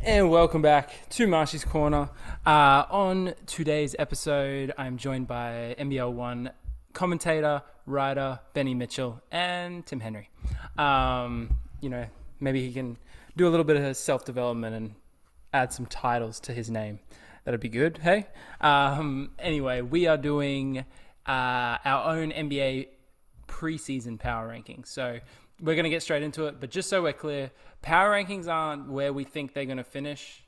And welcome back to Marshie's Corner. On today's episode, I'm joined by NBL One commentator, writer Benny Mitchell, and Tim Henry. Maybe he can do a little bit of self-development and add some titles to his name. That'd be good, hey? Anyway, we are doing our own NBA Preseason Power Rankings. So we're going to get straight into it, but just so we're clear, power rankings aren't where we think they're going to finish,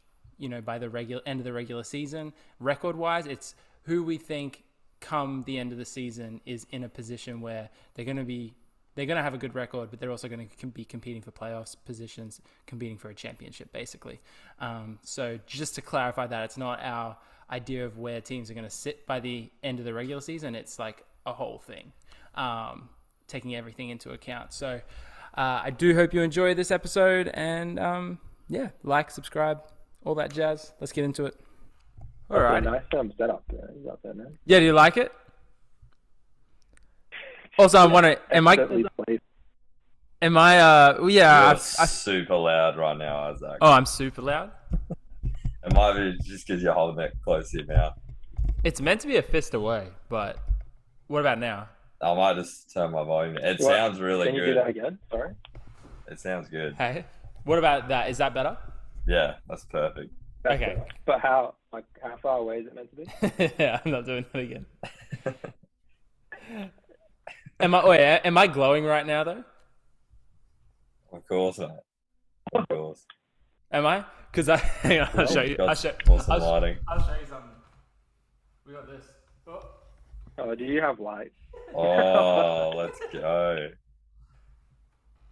by the end of the regular season. Record-wise, it's who we think come the end of the season is in a position where they're going to have a good record, but they're also going to be competing for playoffs positions, competing for a championship, basically. So just to clarify that, it's not our idea of where teams are going to sit by the end of the regular season. It's like a whole thing, taking everything into account. So I do hope you enjoy this episode, and like, subscribe, all that jazz. Let's get into it. All right. Nice setup there, man. Yeah, do you like it? Also, I'm wondering, am I? You're super loud right now, Isaac. Oh, I'm super loud? It might be just because you're holding it close to your mouth. It's meant to be a fist away, but what about now? I might just turn my volume. Sounds really good. Can you do that again? Sorry. It sounds good. Hey, what about that? Is that better? Yeah, that's perfect. Okay. But how far away is it meant to be? Yeah, I'm not doing that again. Am I glowing right now though? Of course, mate. Of course. Am I? Because hang on, I'll show you. Awesome lighting. I'll show you something. We got this. Oh, do you have lights? Oh, let's go.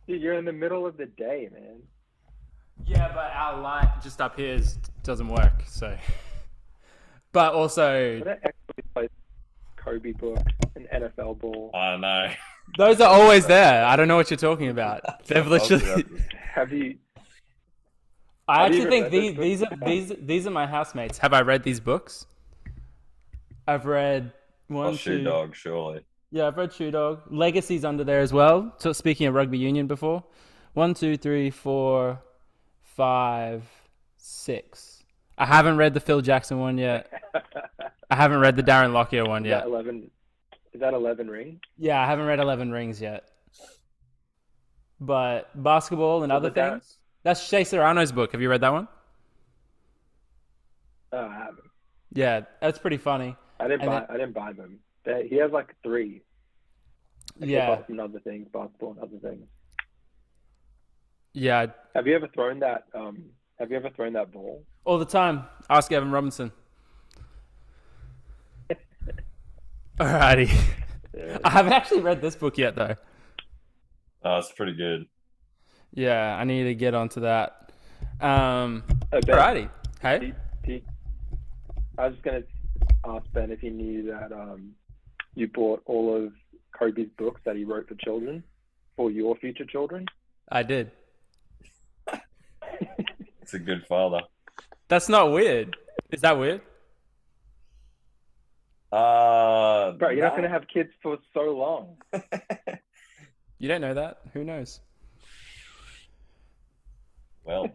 Dude, you're in the middle of the day, man. Yeah, but our light just up here doesn't work. So, but also, What an excellent place. Kobe book, an NFL ball. I know. Those are always there. I don't know what you're talking about. They've literally. Have you? I Have you actually even think read those these are my housemates. Have I read these books? I've read one, Shoe two. Dog, surely. Yeah, I've read Shoe Dog. Legacy's under there as well. So speaking of rugby union before. 1, 2, 3, 4, 5, 6. I haven't read the Phil Jackson one yet. I haven't read the Darren Lockyer one yet. Is that 11 rings? Yeah, I haven't read 11 Rings yet. But basketball and other things. That's Shea Serrano's book. Have you read that one? No, I haven't. Yeah, that's pretty funny. I didn't buy them. He has like 3. Yeah. Apart from other things, basketball and other things. Yeah. Have you ever thrown that? Have you ever thrown that ball? All the time. Ask Evan Robinson. Alrighty. Yeah. I haven't actually read this book yet, though. Oh, it's pretty good. Yeah, I need to get onto that. Ben, Alrighty. Hey? I was just going to ask Ben if he knew that you bought all of Kobe's books that he wrote for children, for your future children. I did. It's a good father. That's not weird. Is that weird? Bro, you're not going to have kids for so long. You don't know that. Who knows? Well,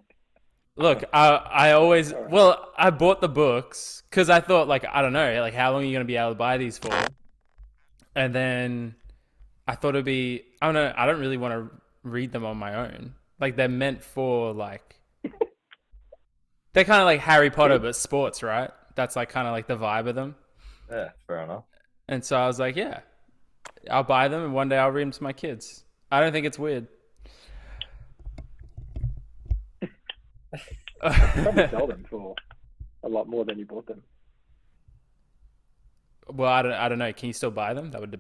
look, I bought the books because I thought, I don't know, how long are you going to be able to buy these for? And then I thought it'd be, I don't know, I don't really want to read them on my own. They're meant for, they're kind of like Harry Potter, but sports, right? That's kind of the vibe of them. yeah, fair enough. And so I was like, yeah, I'll buy them and one day I'll read them to my kids. I don't think it's weird. Probably sell them for a lot more than you bought them. Well, I don't know. Can you still buy them? That would.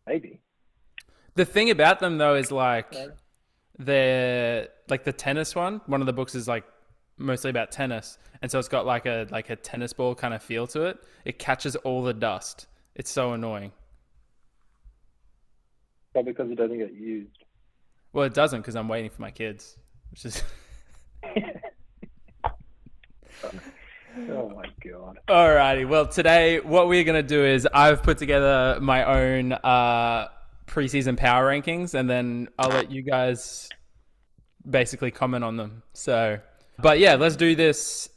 Maybe. The thing about them though is they're the tennis one. One of the books is mostly about tennis, and so it's got a tennis ball kind of feel to it. It catches all the dust. It's so annoying. Probably because it doesn't get used. Well, it doesn't because I'm waiting for my kids, which is. Oh my god. Alrighty. Well, today what we're gonna do is I've put together my own preseason power rankings, and then I'll let you guys basically comment on them. So, but yeah, let's do this.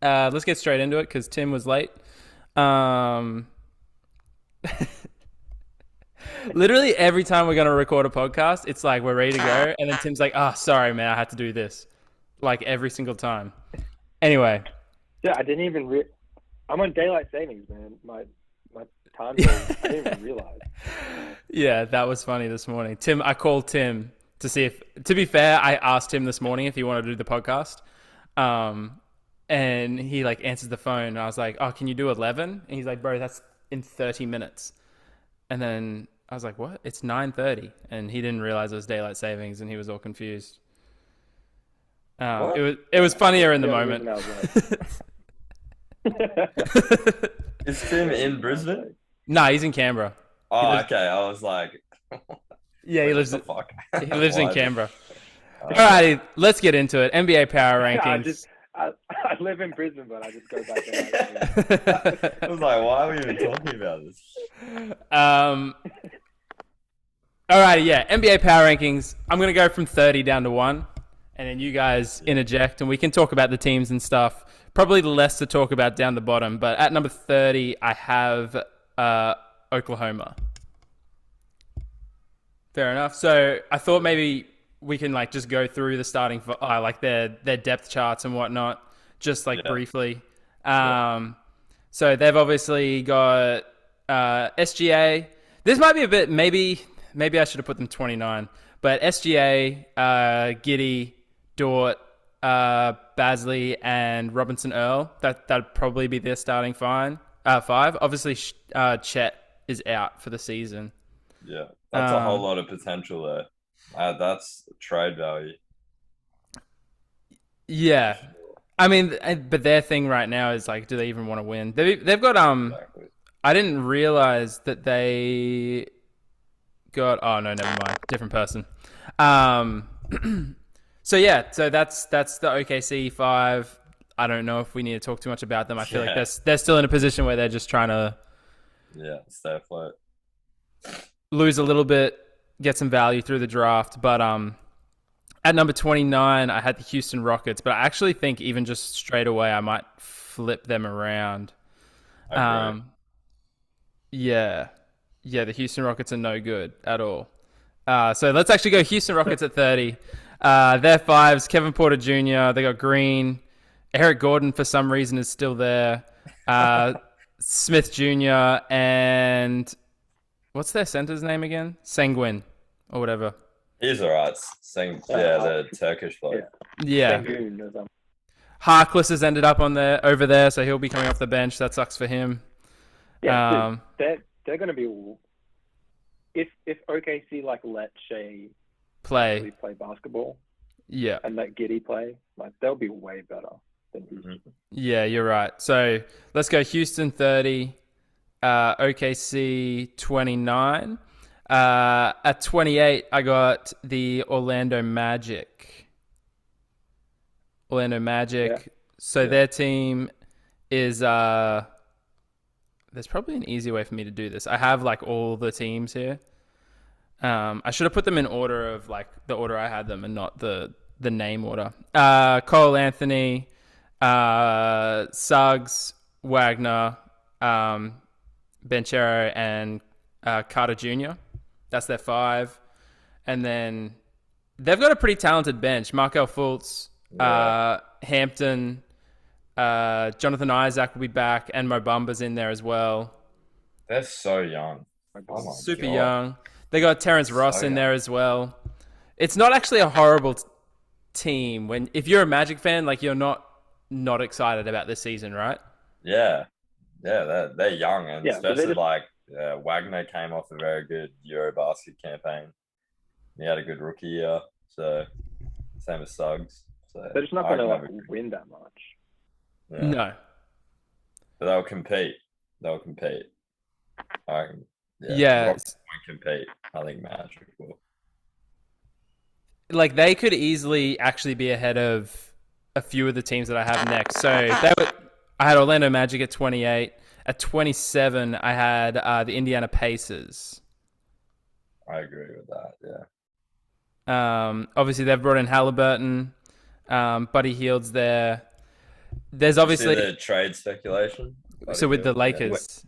Let's get straight into it because Tim was late. Literally every time we're going to record a podcast, it's like we're ready to go. And then Tim's like, oh, sorry, man, I had to do this. Like every single time. Anyway. Yeah, I didn't even I'm on daylight savings, man. My time zone, I didn't even realize. Yeah, that was funny this morning. I called Tim to see if, to be fair, I asked him this morning if he wanted to do the podcast. And he like answers the phone. And I was like, oh, can you do 11? And he's like, bro, that's in 30 minutes. And then I was like, what? It's 9:30. And he didn't realize it was daylight savings and he was all confused. It was funnier in the moment. Is Tim in Brisbane? No, he's in Canberra. Oh, okay. I was like, yeah, he lives in Why? Canberra. Alrighty, let's get into it. NBA Power Rankings. I live in Brisbane, but I just go back there. I was like, why are we even talking about this? Alrighty, yeah. NBA Power Rankings. I'm going to go from 30 down to 1. And then you guys interject and we can talk about the teams and stuff. Probably less to talk about down the bottom. But at number 30, I have Oklahoma. Fair enough. So I thought maybe we can like just go through the starting like their depth charts and whatnot, just like briefly. So they've obviously got SGA. This might be a bit maybe I should have put them 29, but SGA, Giddey, Dort, Basley, and Robinson Earl. That'd probably be their starting five. Obviously, Chet is out for the season. Yeah, that's a whole lot of potential there. That's trade value. Yeah, I mean, but their thing right now is like, do they even want to win? They've got Exactly. I didn't realize that they got. Oh no, never mind. Different person. So yeah, so that's the OKC 5. I don't know if we need to talk too much about them. I feel like they're still in a position where they're just trying to stay afloat, lose a little bit, get some value through the draft. But at number 29, I had the Houston Rockets, but I actually think even just straight away I might flip them around. The Houston Rockets are no good at all. So let's actually go Houston Rockets at 30. Their 5s, Kevin Porter Jr., they got Green. Eric Gordon, for some reason, is still there. Smith Jr. and what's their center's name again? Sengun or whatever. He's all right. The Turkish bloke. Yeah. Harkless has ended up over there, so he'll be coming off the bench. That sucks for him. Yeah, they're going to be... If OKC let Shea play basketball, and let Giddey play, they'll be way better than Houston. Yeah, you're right. So let's go Houston 30, OKC 29. At 28, I got the Orlando Magic. Yeah. So their team is... there's probably an easy way for me to do this. I have all the teams here. I should have put them in order of the order I had them and not the name order. Cole Anthony, Suggs, Wagner, Banchero, and Carter Jr. That's their 5. And then they've got a pretty talented bench. Markel Fultz, Hampton, Jonathan Isaac will be back, and Mo Bamba's in there as well. They're so young. Super young. They got Terrence Ross in there as well. It's not actually a horrible team if you're a Magic fan, you're not excited about this season, right? Yeah, they're young, and especially Wagner came off a very good Eurobasket campaign. He had a good rookie year, so same as Suggs. So they're just not going to win that much. Yeah. No, but they'll compete. Yeah. Rockets won't compete. I think Magic will. They could easily actually be ahead of a few of the teams that I have next. So I had Orlando Magic at 28. At 27, I had the Indiana Pacers. I agree with that. Yeah. Obviously, they've brought in Halliburton. Buddy Hield's there. There's You see obviously the trade speculation. so with the Lakers.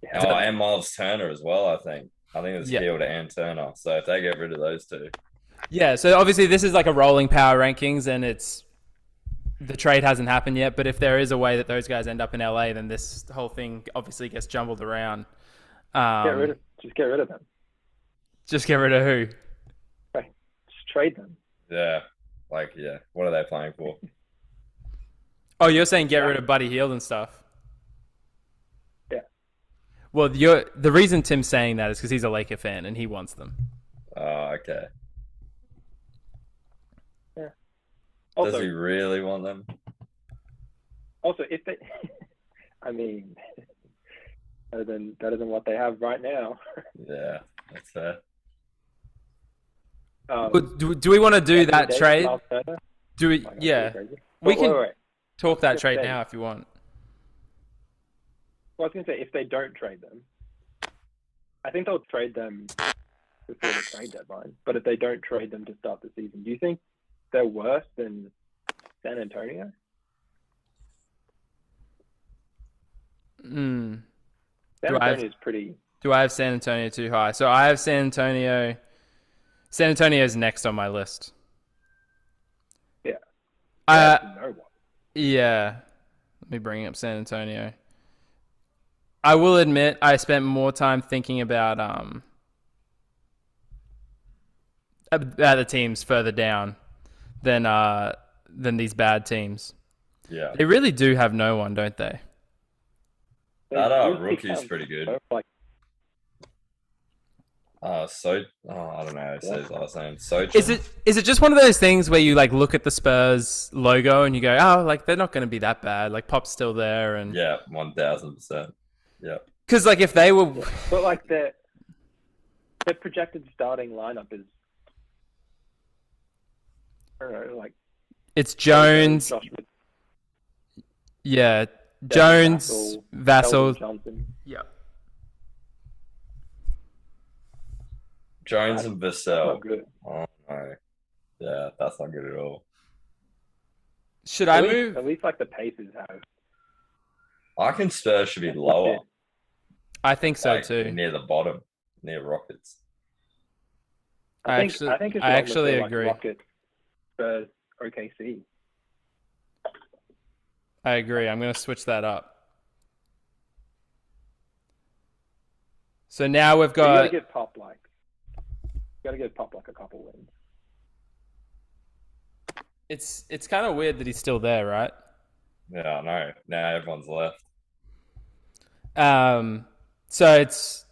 Yeah. Oh, and Miles Turner as well. I think it was Yeah. Hield and Turner. So if they get rid of those two, Yeah, so obviously this is like a rolling power rankings, and the trade hasn't happened yet. But if there is a way that those guys end up in LA, then this whole thing obviously gets jumbled around. Just get rid of them. Just get rid of who? Right. Just trade them. yeah, what are they playing for? Oh, you're saying get rid of Buddy Hield and stuff. Yeah. Well, the reason Tim's saying that is because he's a Laker fan and he wants them. Oh, okay. Yeah. Does Also, he really want them? also, if they, I mean, better than what they have right now. Yeah, that's fair. Do we want to do that trade? Do we? Oh, Yeah, crazy. we But can wait. talk that If trade they- now if you want. Well, I was going to say, if they don't trade them, I think they'll trade them before the trade deadline. But if they don't trade them to start the season, do you think they're worse than San Antonio? San Antonio is pretty. Do I have San Antonio too high? So I have San Antonio. San Antonio's next on my list. Yeah. No one. Yeah. Let me bring up San Antonio. I will admit I spent more time thinking about the teams further down than these bad teams. Yeah, They really do have no one, don't they? that Who's rookie's become pretty good. Like, I don't know how to say his last name. Sochin. Is it just one of those things where you like look at the Spurs logo and you go, oh, like they're not going to be that bad. Like Pop's still there, and Yeah, 1000%. Yeah, because like if they were, but like their projected starting lineup is, I don't know, like it's Jones, Josh Smith, yeah, Devin Jones, Vassell, Vassell, Keldon Johnson. yeah. Jones and That's Vassell. not good. Oh no, yeah, that's not good at all. Should I At least- move? At least like the Pacers have. I reckon Spurs should be lower, I think so like, too. near the bottom, near Rockets. I think it's I almost actually like agree. Rockets, Spurs, OKC. I agree. I'm going to switch that up. So now we've You got. gotta give Pop like a couple wins. It's kind of weird that he's still there, right? Yeah, I know. Now everyone's left. So it's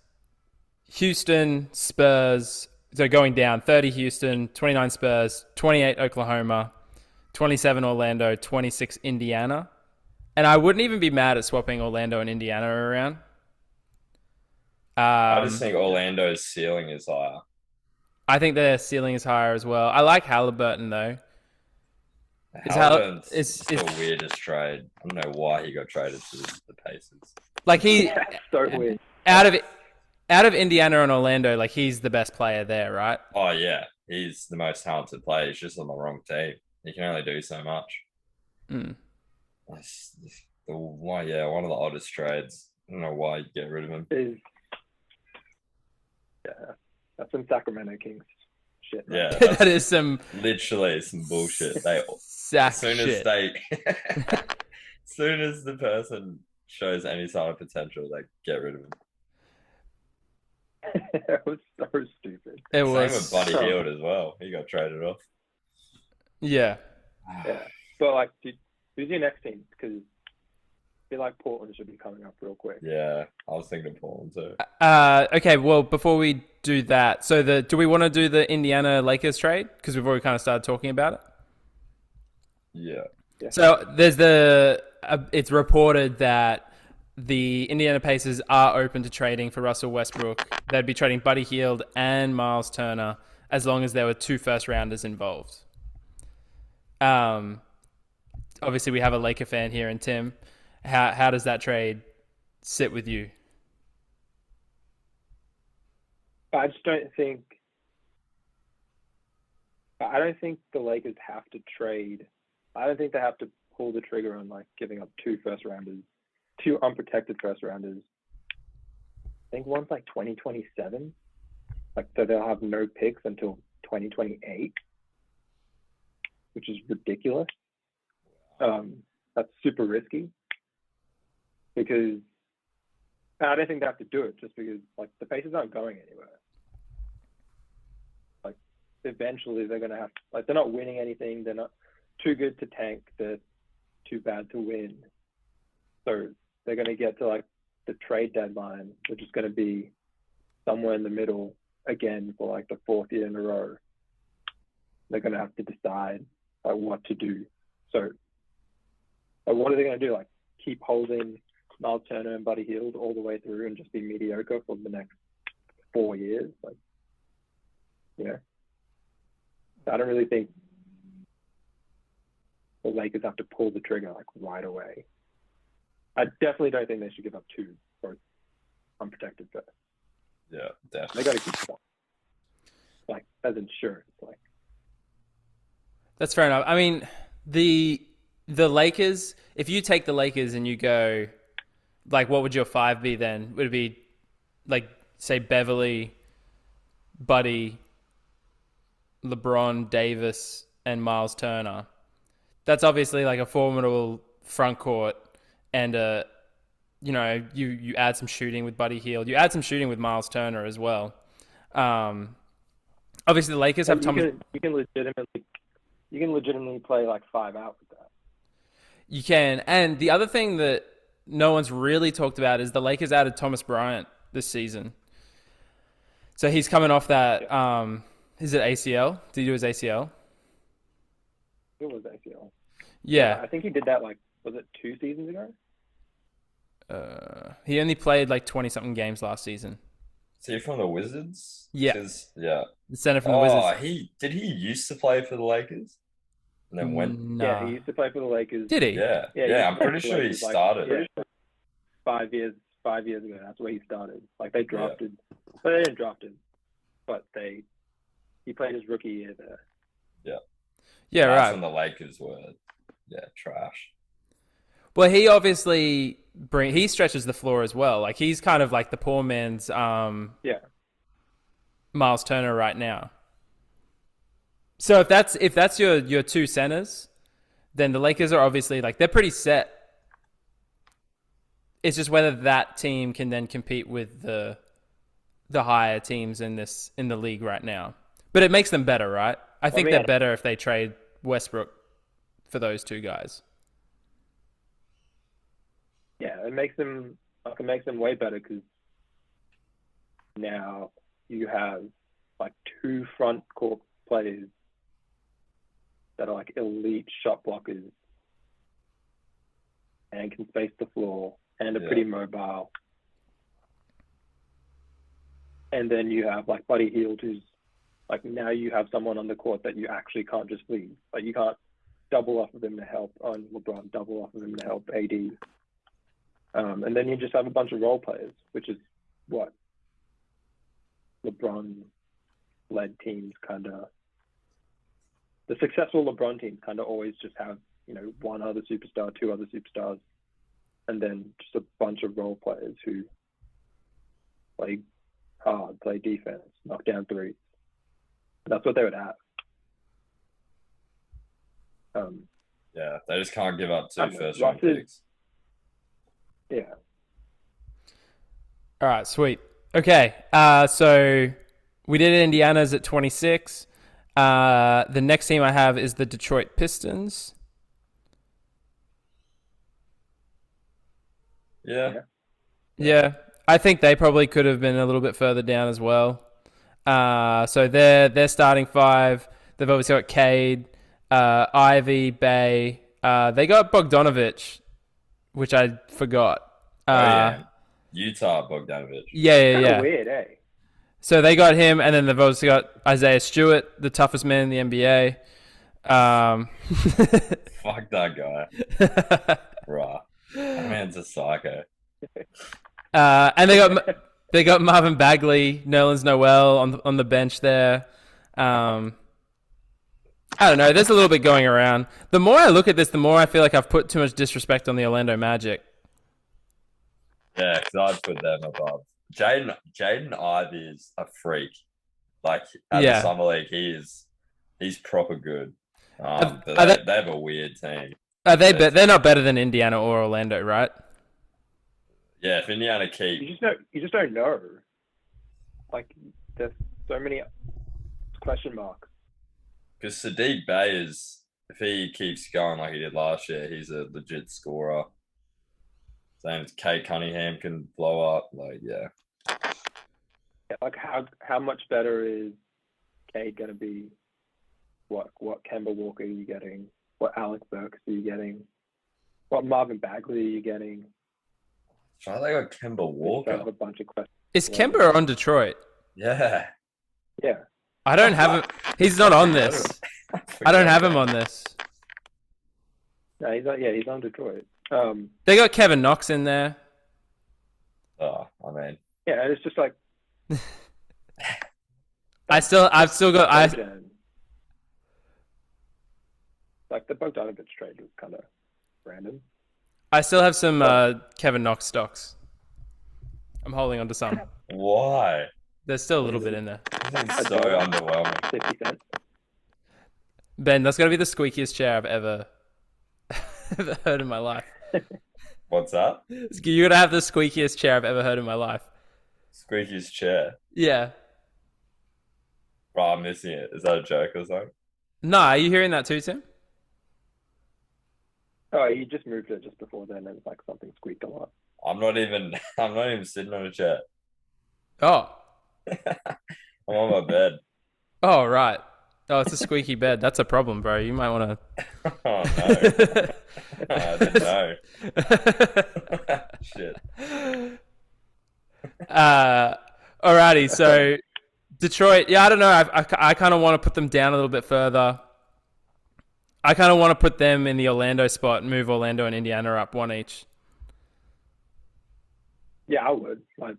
Houston, Spurs. So going down 30 Houston, 29 Spurs, 28 Oklahoma, 27 Orlando, 26 Indiana. And I wouldn't even be mad at swapping Orlando and Indiana around. I just think Orlando's ceiling is higher. I think their ceiling is higher as well. I like Halliburton though. Halliburton's it's the weirdest trade. I don't know why he got traded to the Pacers. Like That's so weird. out of Indiana and Orlando, like he's the best player there, right? Oh yeah, he's the most talented player. He's just on the wrong team. He can only do so much. Mm. One of the oddest trades. I don't know why you get rid of him. Yeah, that's some Sacramento Kings shit. Yeah, That is some literally some bullshit. They sack as soon shit. as soon as the person shows any sign of potential, they get rid of him. It was so stupid. It Same was with Buddy Hield as well. He got traded off. Yeah. Yeah, but like, who's your next team? Because I feel like Portland should be coming up real quick. Yeah, I was thinking of Portland too. Okay, well, before we do that, so do we want to do the Indiana Lakers trade? Because we've already kind of started talking about it. Yeah. So there's it's reported that the Indiana Pacers are open to trading for Russell Westbrook. They'd be trading Buddy Hield and Miles Turner as long as there were 2 first-rounders involved. Obviously, we have a Laker fan here in Tim. How does that trade sit with you? I just don't think. I don't think the Lakers have to trade. I don't think they have to pull the trigger on like giving up 2 first rounders, 2 unprotected first rounders. I think one's like 2027. Like, so they'll have no picks until 2028, which is ridiculous. That's super risky because I don't think they have to do it just because like the Pacers aren't going anywhere. Like, eventually they're gonna have to, like, they're not winning anything. They're not too good to tank. They're too bad to win. So they're gonna get to like the trade deadline, which is gonna be somewhere in the middle again for like the 4th year in a row. They're gonna have to decide like what to do. So, like, what are they gonna do? Like, keep holding Miles Turner and Buddy Hield all the way through and just be mediocre for the next 4 years? Like, you know, I don't really think the Lakers have to pull the trigger like right away. I definitely don't think they should give up 2 for unprotected first. Yeah, definitely. They got to keep one, like, as insurance. Like, That's fair enough. I mean, the Lakers. If you take the Lakers and you go, like, what would your 5 be then? Would it be like, say, Beverly, Buddy, LeBron, Davis, and Miles Turner? That's obviously like a formidable front court, and you know, you add some shooting with Buddy Hield. You add some shooting with Miles Turner as well. Obviously, the Lakers have you can legitimately play like 5 out with that. You can. And the other thing that no one's really talked about is the Lakers added Thomas Bryant this season. So he's coming off that. Is it ACL? Did he do his ACL? It was ACL. Yeah. I think he did that like, was it 2 seasons ago? He only played like 20-something games last season. Is he from the Wizards? Yeah. Yeah. The center from the Wizards. Did he used to play for the Lakers? And then went. Nah. Yeah, he used to play for the Lakers. Did he? Yeah. I'm pretty sure he started. Like, 5 years ago. That's where he started. Like, they drafted, but they didn't draft him. But he played his rookie year there. Yeah. Yeah, That's right. when the Lakers were, trash. Well, he obviously he stretches the floor as well. Like, he's kind of like the poor man's Miles Turner right now. So if that's your 2 centers, then the Lakers are obviously like, they're pretty set. It's just whether that team can then compete with the higher teams in the league right now. But it makes them better, right? I think they're better if they trade Westbrook for those 2 guys. Yeah, it makes them way better because now you have like 2 front court players that are like elite shot blockers and can space the floor and are pretty mobile. And then you have like Buddy Hield, who's like, now you have someone on the court that you actually can't just leave. Like, you can't double off of him to help on LeBron, double off of him to help AD. And then you just have a bunch of role players, which is what LeBron-led teams kind of, the successful LeBron teams kind of always just have, you know, 1 other superstar, 2 other superstars, and then just a bunch of role players who play hard, play defense, knock down threes. That's what they would have. They just can't give up 2 first-round picks. Yeah. All right, sweet. Okay, so we did Indiana's at 26. The next team I have is the Detroit Pistons. Yeah. I think they probably could have been a little bit further down as well. So they're starting 5. They've obviously got Cade, Ivy, Bay. They got Bogdanovich, which I forgot. Utah Bogdanovich. Yeah. Weird, eh? So they got him, and then they've also got Isaiah Stewart, the toughest man in the NBA. Fuck that guy. Bruh. That man's a psycho. And they got They got Marvin Bagley, Nerlens Noel on the bench there. I don't know. There's a little bit going around. The more I look at this, the more I feel like I've put too much disrespect on the Orlando Magic. Yeah, because I'd put them above. Jaden Ivey is a freak. Like at the summer league, he's proper good. But they have a weird team. Are they? They're not better than Indiana or Orlando, right? Yeah, if Indiana keep, you just don't know. Like there's so many question marks. Because Sadiq Bey is, if he keeps going like he did last year, he's a legit scorer. Same as Kate Cunningham can blow up. Like, yeah. Like how much better is Cade going to be? What Kemba Walker are you getting? What Alec Burks are you getting? What Marvin Bagley are you getting? So they got Kemba Walker. Have a bunch of questions. Is Kemba on Detroit? Yeah. Yeah. I don't have him. He's not on this. I don't have him on this. No, he's on Detroit. They got Kevin Knox in there. Oh, I mean. Yeah, and it's just like I've still got like the Bogdanovich trade was kind of random. I still have some Kevin Knox stocks. I'm holding on to some. Why? There's still a little bit in there. It's so underwhelming. 50 cents. Ben, that's gotta be the squeakiest chair I've ever heard in my life. What's that? You're gonna have the squeakiest chair I've ever heard in my life. Squeaky's chair. Yeah. Bro, I'm missing it. Is that a joke or something? Nah, are you hearing that too, Tim? Oh, he just moved it just before then, and it's like something squeaked a lot. I'm not even sitting on a chair. Oh. I'm on my bed. Oh, right. Oh, it's a squeaky bed. That's a problem, bro. You might want to... Oh, no. I didn't know. Shit. Alrighty, so Detroit. Yeah, I don't know. I kind of want to put them down a little bit further. I kind of want to put them in the Orlando spot and move Orlando and Indiana up one each. Yeah, I would. Like,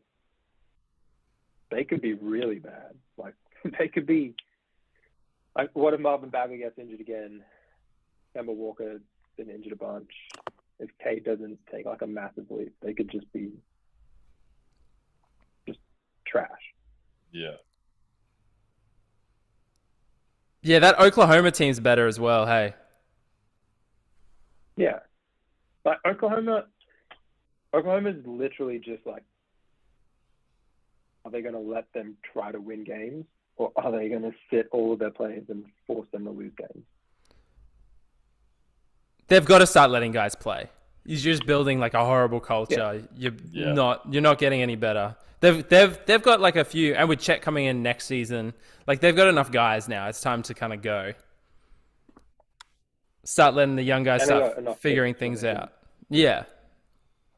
they could be really bad. Like, they could be. Like, what if Marvin Bagley gets injured again? Kemba Walker's been injured a bunch. If Kate doesn't take like a massive leap, they could just be trash. Yeah. Yeah, that Oklahoma team's better as well, hey. Yeah. Like Oklahoma's literally just like, are they going to let them try to win games, or are they going to sit all of their players and force them to lose games? They've got to start letting guys play. You're just building like a horrible culture. Yeah. You're not getting any better. They've got like a few, and with Chet coming in next season, like they've got enough guys now. It's time to kind of go. Start letting the young guys start figuring things out. Yeah.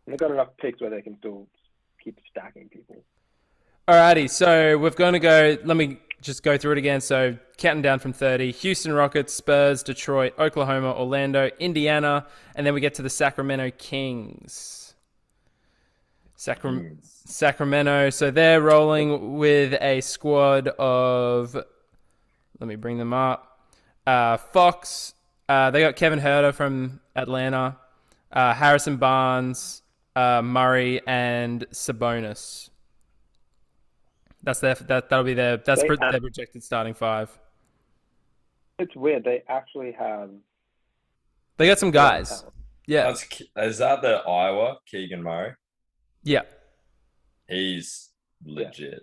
And they've got enough picks where they can still keep stacking people. Alrighty, so we're going to go, let me just go through it again. So counting down from 30, Houston Rockets, Spurs, Detroit, Oklahoma, Orlando, Indiana, and then we get to the Sacramento Kings. Sacramento, so they're rolling with a squad of, let me bring them up, Fox, they got Kevin Huerter from Atlanta, Harrison Barnes, Murray, and Sabonis. That'll be their projected starting five. It's weird. They actually have. They got some guys. Yeah. Is that the Iowa Keegan Murray? Yeah. He's legit. Yeah.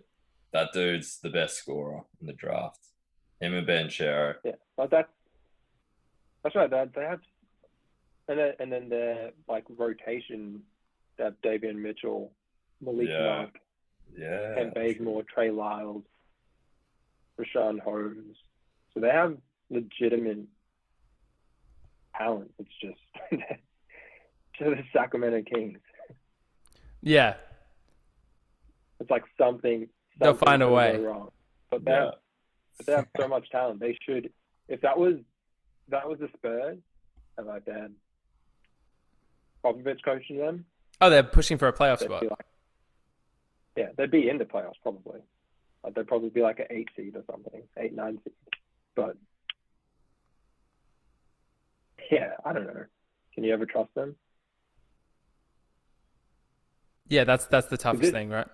That dude's the best scorer in the draft. Him and Banchero. Yeah, but that's right. They have, and then their like rotation. They have Davion Mitchell, Malik Monk. Yeah. Ken Bazemore, Trey Lyles, Rashawn Holmes. So they have legitimate talent. It's just the Sacramento Kings. Yeah. It's like something they'll find a way. Wrong. But they have so much talent. They should, if that was the Spurs and like they had Popovich coaching them. Oh, they're pushing for a playoff spot. Yeah, they'd be in the playoffs probably. They'd probably be like an 8 seed or something, 8, 9 seed. But yeah, I don't know. Can you ever trust them? Yeah, that's the toughest thing, right?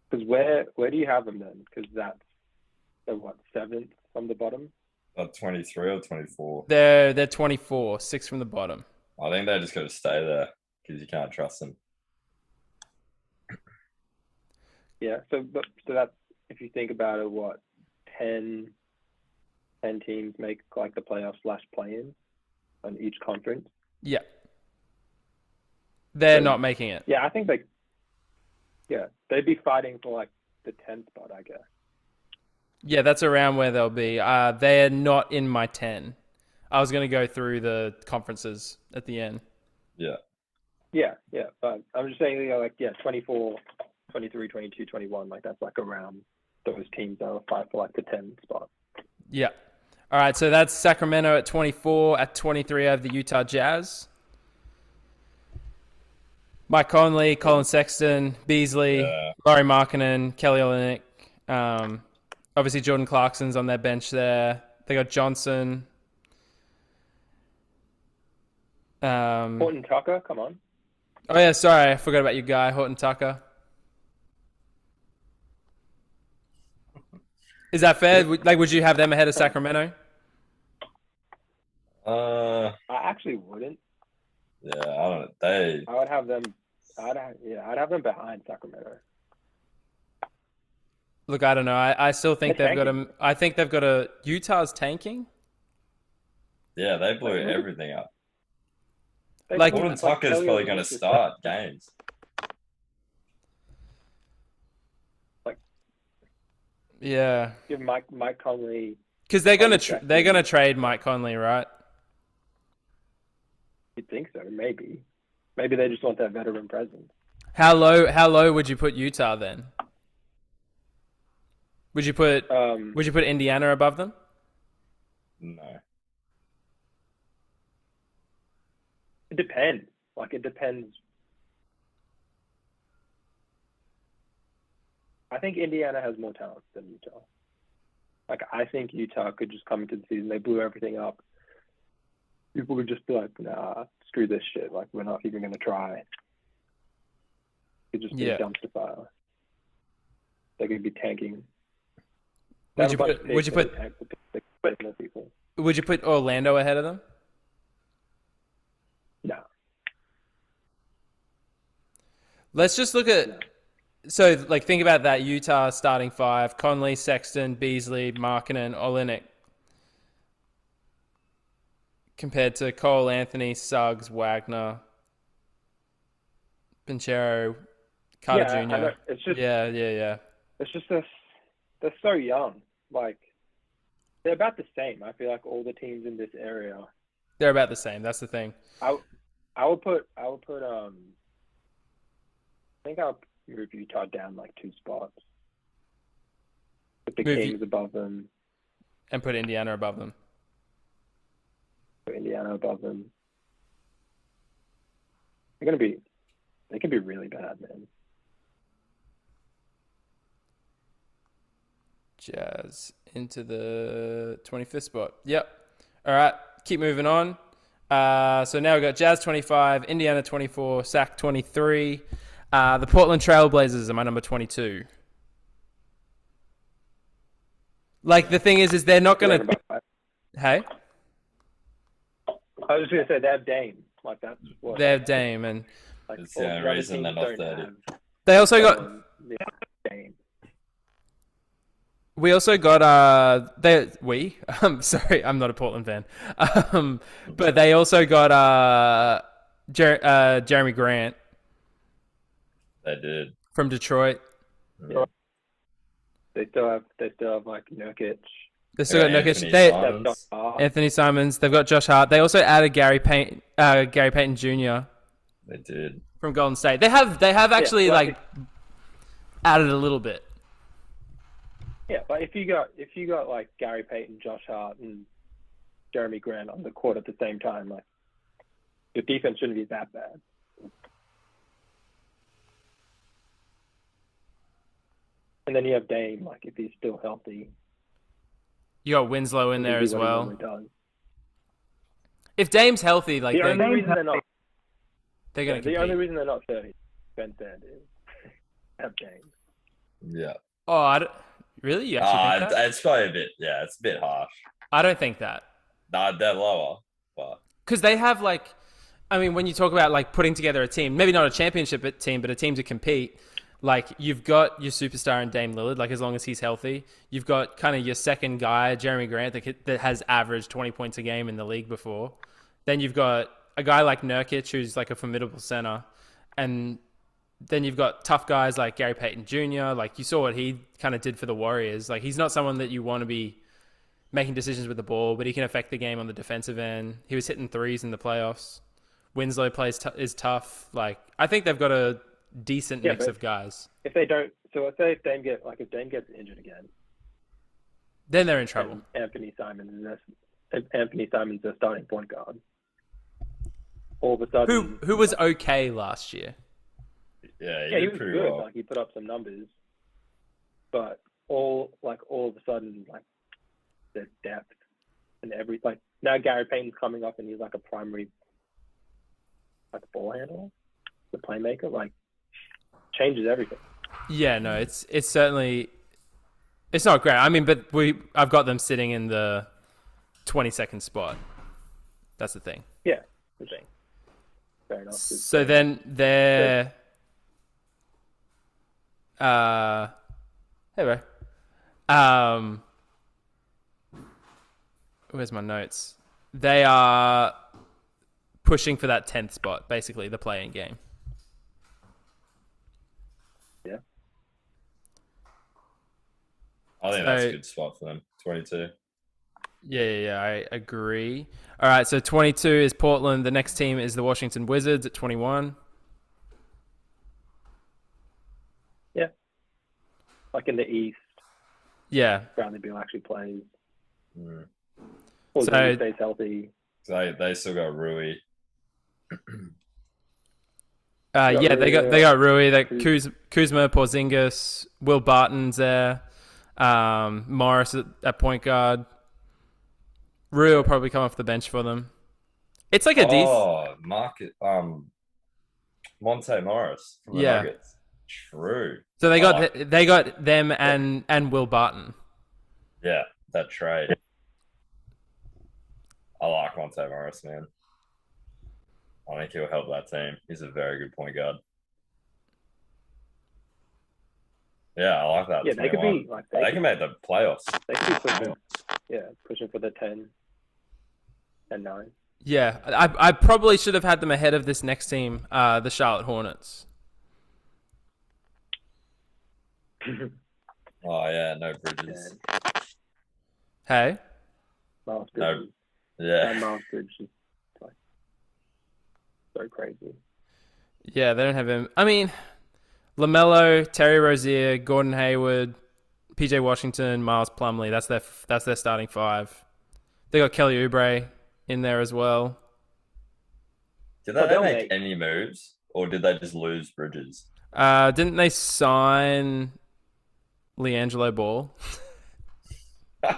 Because where do you have them then? Because that's the 7th from the bottom. 23 or 24. They're 24, 6 from the bottom. I think they just got to stay there because you can't trust them. Yeah, so that's, if you think about it, what, 10 teams make like the playoffs / play-in on each conference? Yeah. They're not making it. Yeah, I think they'd be fighting for like the 10th spot, I guess. Yeah, that's around where they'll be. They're not in my 10. I was going to go through the conferences at the end. Yeah. Yeah, but I'm just saying, 24, 23, 22, 21, like that's like around those teams that will fight for like the 10 spot. Yeah. All right, so that's Sacramento at 24. At 23, I have the Utah Jazz. Mike Conley, Colin Sexton, Beasley, Lauri Markkanen, Kelly Olynyk. Obviously, Jordan Clarkson's on their bench there. They got Johnson. Horton Tucker, come on. Oh, yeah, sorry. I forgot about your guy, Horton Tucker. Is that fair? Like, would you have them ahead of Sacramento? I actually wouldn't. Yeah, I don't know. I would have them. I'd have them behind Sacramento. Look, I don't know. I still think they've got a. I think they've got a. Utah's tanking. Yeah, they blew everything up. Like Horton Tucker's probably going to start games. Yeah. Give Mike Conley. Because they're gonna trade Mike Conley, right? You'd think so, maybe. Maybe they just want that veteran presence. How low would you put Utah then? Would you put Indiana above them? No. It depends. It depends. I think Indiana has more talent than Utah. I think Utah could just come into the season. They blew everything up. People would just be like, nah, screw this shit. We're not even going to try. It'd just be a dumpster fire. They could be tanking. Would you put Orlando ahead of them? No. Let's just look at... No. So, think about that Utah starting 5. Conley, Sexton, Beasley, Markkanen, Olynyk. Compared to Cole, Anthony, Suggs, Wagner, Pinchero, Carter Jr. It's just... Yeah. It's just they're so young. They're about the same. I feel like all the teams in this area... They're about the same. That's the thing. I would put I think I'll move Utah down 2 spots. Put the Kings above them. And put Indiana above them. Put Indiana above them. They can be really bad, man. Jazz into the 25th spot. Yep. All right. Keep moving on. So now we've got Jazz 25, Indiana 24, Sac 23. The Portland Trailblazers are my number 22. The thing is they're not going to... Hey? I was just going to say, they have Dame. That's what... They have Dame, and... It's the only reason they're not 30. They also got... Dame. We also got I'm sorry, I'm not a Portland fan. But they also got Jeremy Grant. They did. From Detroit. Yeah. They still have Nurkic. They still got Nurkic. Anthony Simons. They've got Josh Hart. They also added Gary Payton Jr. They did. From Golden State. They have actually added a little bit. Yeah, but if you got Gary Payton, Josh Hart, and Jeremy Grant on the court at the same time, your defense shouldn't be that bad. And then you have Dame, like if he's still healthy. You got Winslow in there as well. Does. If Dame's healthy, like the only reason they're not, they're going to compete. The only reason they're not 30, Ben Sanders, have Dame. Yeah. Oh, really? You actually think that? It's probably a bit. Yeah, it's a bit harsh. I don't think that. Nah, they're lower, but because they have like, I mean, when you talk about like putting together a team, maybe not a championship team, but a team to compete. Like, you've got your superstar in Dame Lillard, like, as long as he's healthy. You've got kind of your second guy, Jeremy Grant, that has averaged 20 points a game in the league before. Then you've got a guy like Nurkic, who's like a formidable center. And then you've got tough guys like Gary Payton Jr. Like, you saw what he kind of did for the Warriors. Like, he's not someone that you want to be making decisions with the ball, but he can affect the game on the defensive end. He was hitting threes in the playoffs. Winslow is tough. Like, I think they've got a decent mix of guys. If they don't, so let's say if Dame gets injured again, then they're in trouble. Anthony Simons their starting point guard. All of a sudden, who was okay last year? Yeah, he was good. Well. Like, he put up some numbers, but all of a sudden, like, the depth and now Gary Payton's coming up and he's like a primary, like, ball handler, the playmaker, like, changes everything. Yeah, no, it's certainly, it's not great. I mean, but I've got them sitting in the 22nd spot. That's the thing. Yeah, the thing. Fair enough. So then they're, hey bro. Where's my notes? They are pushing for that 10th spot, basically the play-in game. Yeah. I think that's a good spot for them. 22. Yeah, I agree. All right, so 22 is Portland. The next team is the Washington Wizards at 21. Yeah. Like in the East. Yeah. Bradley Beal actually plays. Mm. Or so stays healthy. They still got Rui. They got Rui, Kuzma, Porzingis, Will Barton's there, Morris at point guard. Rui will probably come off the bench for them. It's like a Monte Morris from the Nuggets. True. So they got them and Will Barton. Yeah, that trade. I like Monte Morris, man. I think he'll help that team. He's a very good point guard. Yeah, I like that. Yeah, they could be like they can make the playoffs. They could be pushing for the 10 and 9. Yeah, I probably should have had them ahead of this next team, the Charlotte Hornets. Oh yeah, no Bridges. Hey. Miles Bridges. Yeah. Miles Bridges is like so crazy. Yeah, they don't have him. I mean, LaMelo, Terry Rozier, Gordon Hayward, PJ Washington, Miles Plumlee. That's their starting 5. They got Kelly Oubre in there as well. Did they make any moves, or did they just lose Bridges? Didn't they sign LiAngelo Ball? I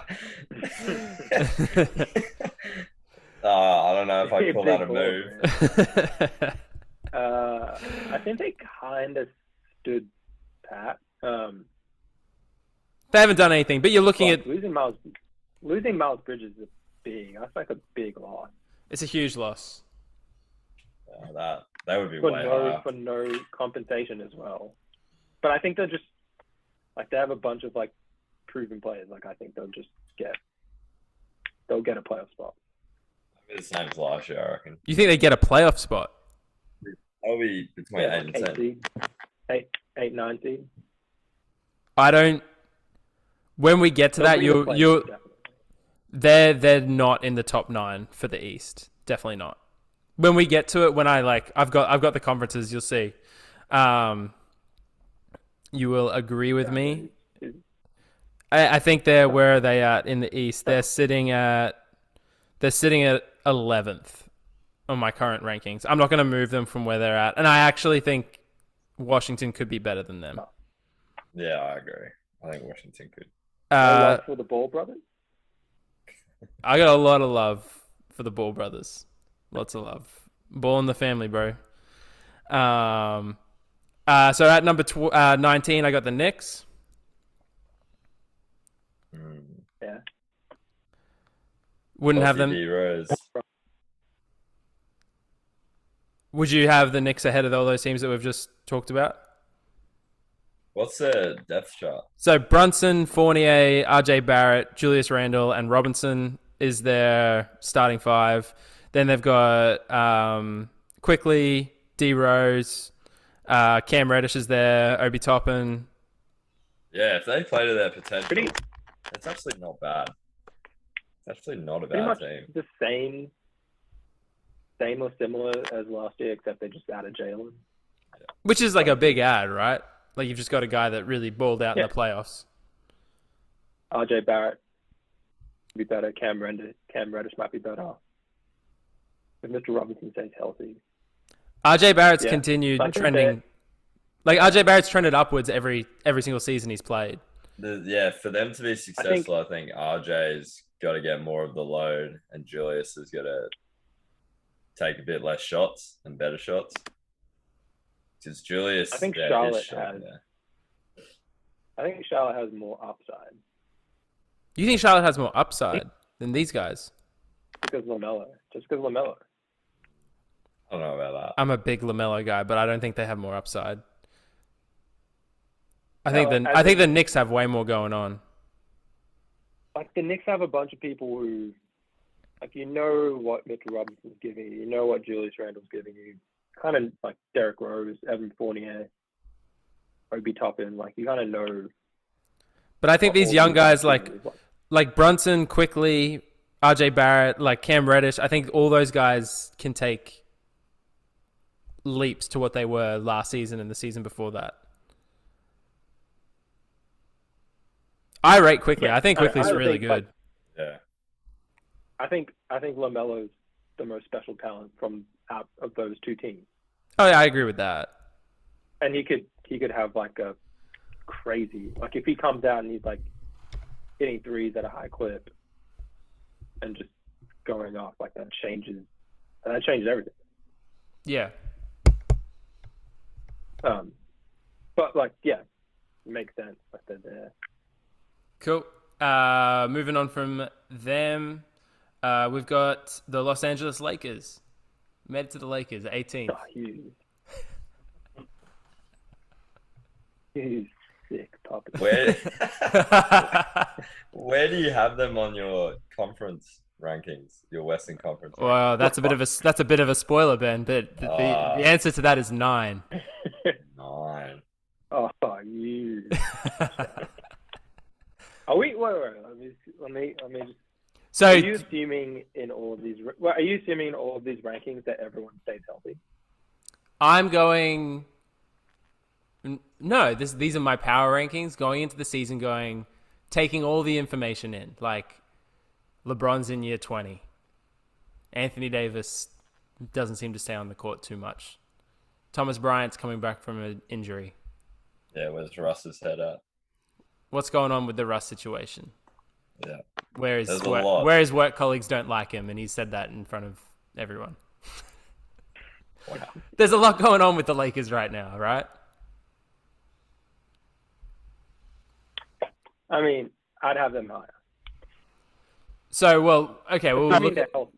don't know if I call that a move. I think they kind of stood pat. They haven't done anything, but you're looking at losing Miles Bridges is that's like a big loss. It's a huge loss. That would be way higher. For no compensation as well. But I think they're just like, they have a bunch of like proven players. Like, I think they'll get a playoff spot. Maybe the same as last year, I reckon. You think they get a playoff spot? I'll be between 8 and 10. 8, 9 seed. I don't. When we get to that, they're not in the top 9 for the East. Definitely not. When we get to it, when I've got the conferences, you'll see. You will agree with me. I think where are they at in the East? They're sitting at 11th on my current rankings. I'm not going to move them from where they're at, and I actually think Washington could be better than them. Yeah, I agree. I think Washington could. No love for the Ball brothers? I got a lot of love for the Ball brothers. Lots of love. Ball in the family, bro. So at number 19, I got the Knicks. Yeah. Wouldn't have them. D-Rose. Would you have the Knicks ahead of all those teams that we've just talked about? What's their depth chart? So Brunson, Fournier, RJ Barrett, Julius Randle, and Robinson is their starting five. Then they've got Quickly, D Rose, Cam Reddish is there, Obi Toppin. Yeah, if they play to their potential, it's actually not bad. It's actually not a bad team. The same or similar as last year, except they just added Jalen. Which is like a big add, right? Like you've just got a guy that really balled out in the playoffs. RJ Barrett would be better. Cam Reddish might be better. If Mr. Robinson stays healthy. RJ Barrett's continued trending. Like RJ Barrett's trended upwards every single season he's played. For them to be successful, I think RJ's got to get more of the load, and Julius has got to take a bit less shots and better shots. Because Julius, I think Charlotte has more upside. You think Charlotte has more upside than these guys? Just because LaMelo. I don't know about that. I'm a big LaMelo guy, but I don't think they have more upside. I think the Knicks have way more going on. Like the Knicks have a bunch of people who, like, you know what Mitchell Robinson's giving you, you know what Julius Randle's giving you, kind of like Derrick Rose, Evan Fournier, Obi Toppin, like you kind of know. But I think these young guys like Brunson, Quickly, RJ Barrett, like Cam Reddish, I think all those guys can take leaps to what they were last season and the season before that. I rate Quickly. I think Quickly's really good. Yeah. I think LaMelo's the most special talent from out of those two teams. Oh yeah, I agree with that. And he could have like a crazy, like if he comes out and he's like hitting threes at a high clip and just going off, like that changes everything. Yeah. But like, yeah, it makes sense. Like they're there. Cool. Moving on from them, we've got the Los Angeles Lakers. Made it to the Lakers, 18th. Oh, he's sick, Papa. Where do you have them on your conference rankings? Your Western Conference? Well, that's a bit of a spoiler, Ben. But the answer to that is 9. 9. Oh, you. Are we? Wait. Let me just. So, are you assuming in all of these rankings that everyone stays healthy? I'm going. No, these are my power rankings going into the season. Taking all the information in, like LeBron's in year 20. Anthony Davis doesn't seem to stay on the court too much. Thomas Bryant's coming back from an injury. Yeah, where's Russ's head at? What's going on with the Russ situation? Yeah. Where his work colleagues don't like him, and he said that in front of everyone. Wow. There's a lot going on with the Lakers right now, right? I mean, I'd have them higher. So, well, okay, well, they're healthy.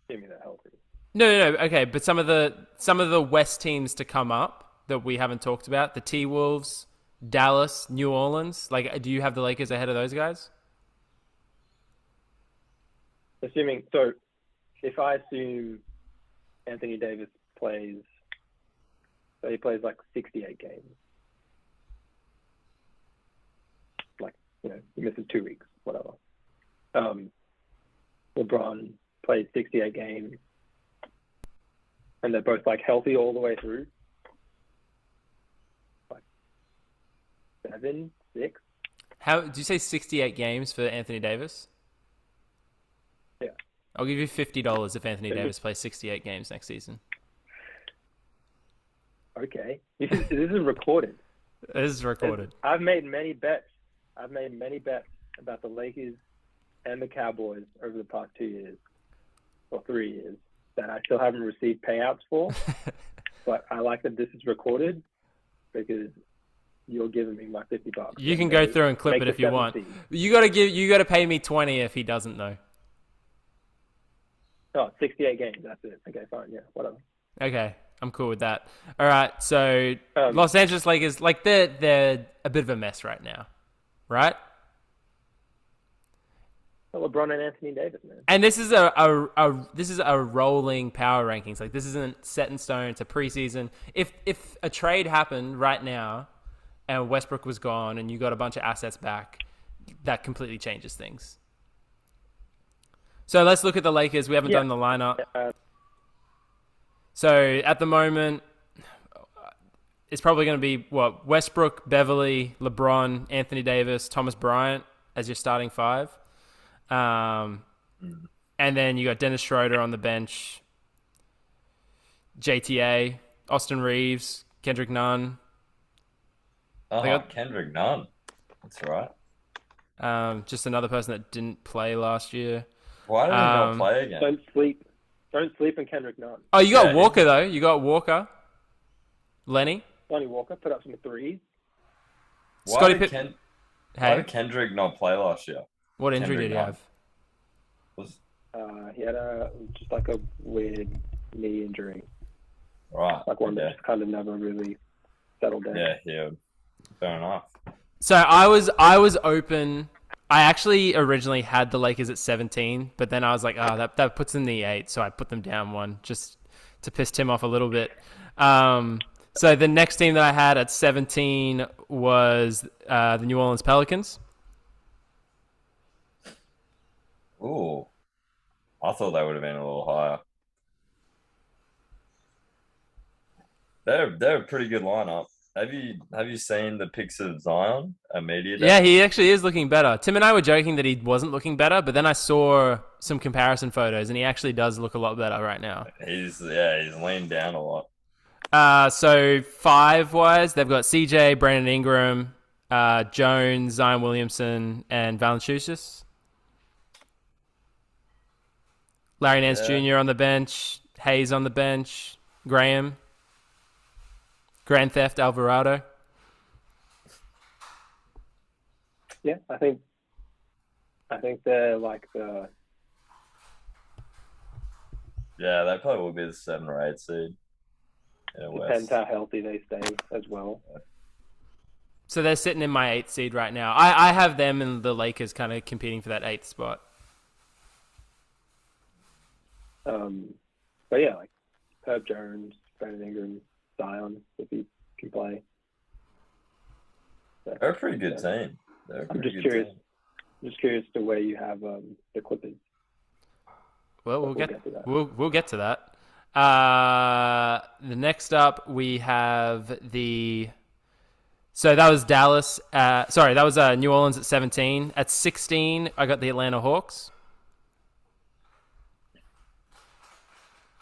They're healthy. No. Okay, but some of the West teams to come up that we haven't talked about, the T-Wolves, Dallas, New Orleans. Like, do you have the Lakers ahead of those guys? If I assume Anthony Davis plays like 68 games. Like, he misses 2 weeks, whatever. LeBron plays 68 games, and they're both like healthy all the way through. Like 7, 6. How did you say 68 games for Anthony Davis? Yeah. I'll give you $50 if Anthony Davis plays 68 games next season. Okay. This is recorded. This is recorded. I've made many bets I've made many bets about the Lakers and the Cowboys over the past 2 years or 3 years that I still haven't received payouts for. But I like that this is recorded because you're giving me my $50. You can go through and clip it if you want. You gotta pay me 20 if he doesn't though. Oh, 68 games. That's it. Okay, fine. Yeah, whatever. Okay, I'm cool with that. All right, so Los Angeles Lakers, like they're a bit of a mess right now, right? LeBron and Anthony Davis, man. And this is a rolling power rankings. Like this isn't set in stone. It's a preseason. If a trade happened right now, and Westbrook was gone, and you got a bunch of assets back, that completely changes things. So let's look at the Lakers. We haven't done the lineup. So at the moment, it's probably going to be Westbrook, Beverly, LeBron, Anthony Davis, Thomas Bryant as your starting five. And then you got Dennis Schroeder on the bench, JTA, Austin Reeves, Kendrick Nunn. Oh, Kendrick Nunn. That's right. Just another person that didn't play last year. Why did he not play again? Don't sleep in Kendrick Nunn. Oh, you got Walker though. You got Walker, Lenny. Lonnie Walker put up some threes. Why did Kendrick not play last year? What injury did he have? He had just like a weird knee injury. Right. Like one that just kind of never really settled down. Yeah. Fair enough. So I was open. I actually originally had the Lakers at 17, but then I was like, that puts them in the 8, so I put them down one just to piss Tim off a little bit. So the next team that I had at 17 was the New Orleans Pelicans. Ooh. I thought they would have been a little higher. They're a pretty good lineup. Have you seen the pics of Zion immediately? Yeah, he actually is looking better. Tim and I were joking that he wasn't looking better, but then I saw some comparison photos, and he actually does look a lot better right now. He's leaned down a lot. So 5-wise, they've got CJ, Brandon Ingram, Jones, Zion Williamson, and Valanciunas. Larry Nance Jr. on the bench, Hayes on the bench, Graham, Grand Theft Alvarado. Yeah, I think they're like the. Yeah, they probably will be the 7 or 8 seed. Depends how healthy they stay as well. So they're sitting in my 8th seed right now. I have them and the Lakers kind of competing for that 8th spot. But yeah, like Herb Jones, Brandon Ingram, Zion, if he can play. So, they're a pretty good team. I'm just curious to where you have the Clippers. Well, we'll get to that. We'll get to that. The next up we have so that was Dallas. That was New Orleans at 17. At 16, I got the Atlanta Hawks.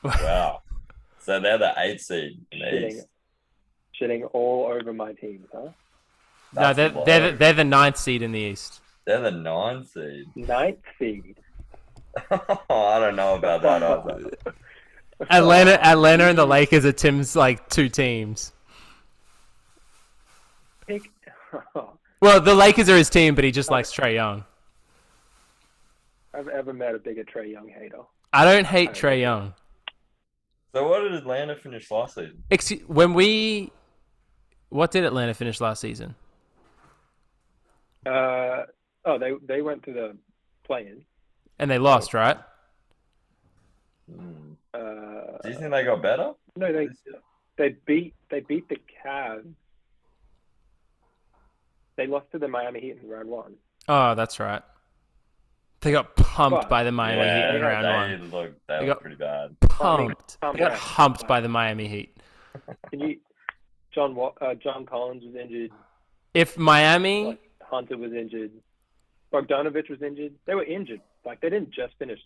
Wow. So they're the 8th seed in the East. Shitting all over my teams, huh? No, they're the 9th seed in the East. They're the 9th seed. 9th seed. I don't know about that. Atlanta and the Lakers are Tim's like 2 teams. Well, the Lakers are his team, but he just likes Trae Young. I've ever met a bigger Trae Young hater. I don't hate Trae Young. So what did Atlanta finish last season? What did Atlanta finish last season? They went to the play-in. And they lost, right? Do you think they got better? No, they beat the Cavs. They lost to the Miami Heat in round 1. Oh, that's right. They got pumped by the Miami Heat in round 1. They got pretty bad. Pumped. They got humped by the Miami Heat. John Collins was injured. If Miami... Hunter was injured. Bogdanovich was injured. They were injured. Like, they didn't just finish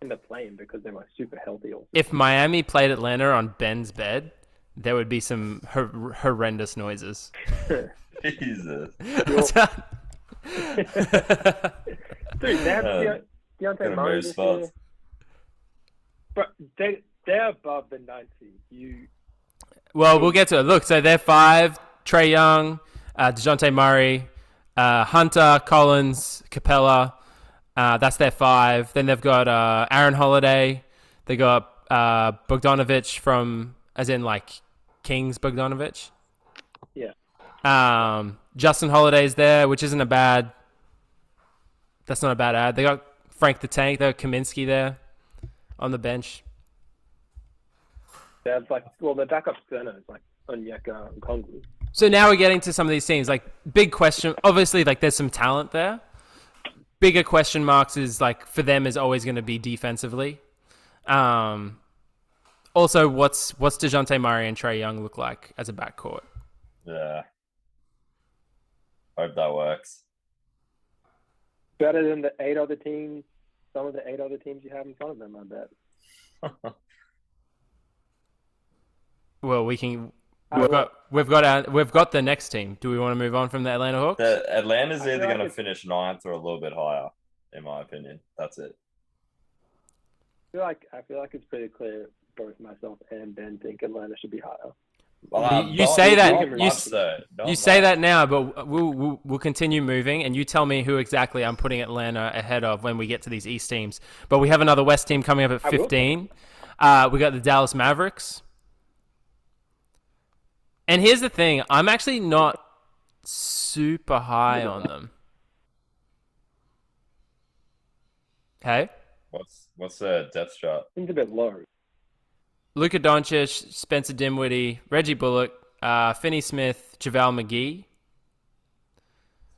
in the play-in because they were super healthy. Also. If Miami played Atlanta on Ben's bed, there would be some horrendous noises. Jesus. Dude, they have Deontay Gonna Murray move this spots. year. But they're above the 9th. Well, we'll get to it. Look, so they're 5. Trae Young, DeJounte Murray, Hunter, Collins, Capella. That's their 5. Then they've got Aaron Holiday. They got Bogdanovic from, as in like Kings Bogdanovic. Yeah. Justin Holiday's there, which isn't a bad. That's not a bad ad. They got Frank the Tank. They got Kaminsky there on the bench. Their backup center is like Onyeka and Conley. So now we're getting to some of these teams. Like, big question. Obviously, like, there's some talent there. Bigger question marks is, like, for them is always going to be defensively. Also, what's DeJounte Murray and Trae Young look like as a backcourt? Yeah. Hope that works. Better than the 8 other teams. Some of the 8 other teams you have in front of them, I bet. Well, we can. We've got the next team. Do we want to move on from the Atlanta Hawks? Atlanta's either like going to finish 9th or a little bit higher, in my opinion. That's it. I feel like it's pretty clear. Both myself and Ben think Atlanta should be higher. You say that. You say that. that now, but we'll continue moving, and you tell me who exactly I'm putting Atlanta ahead of when we get to these East teams. But we have another West team coming up at 15. We got the Dallas Mavericks. And here's the thing. I'm actually not super high on them. Okay? What's the depth chart? Seems a bit low. Luka Doncic, Spencer Dinwiddie, Reggie Bullock, Finney Smith, JaVale McGee.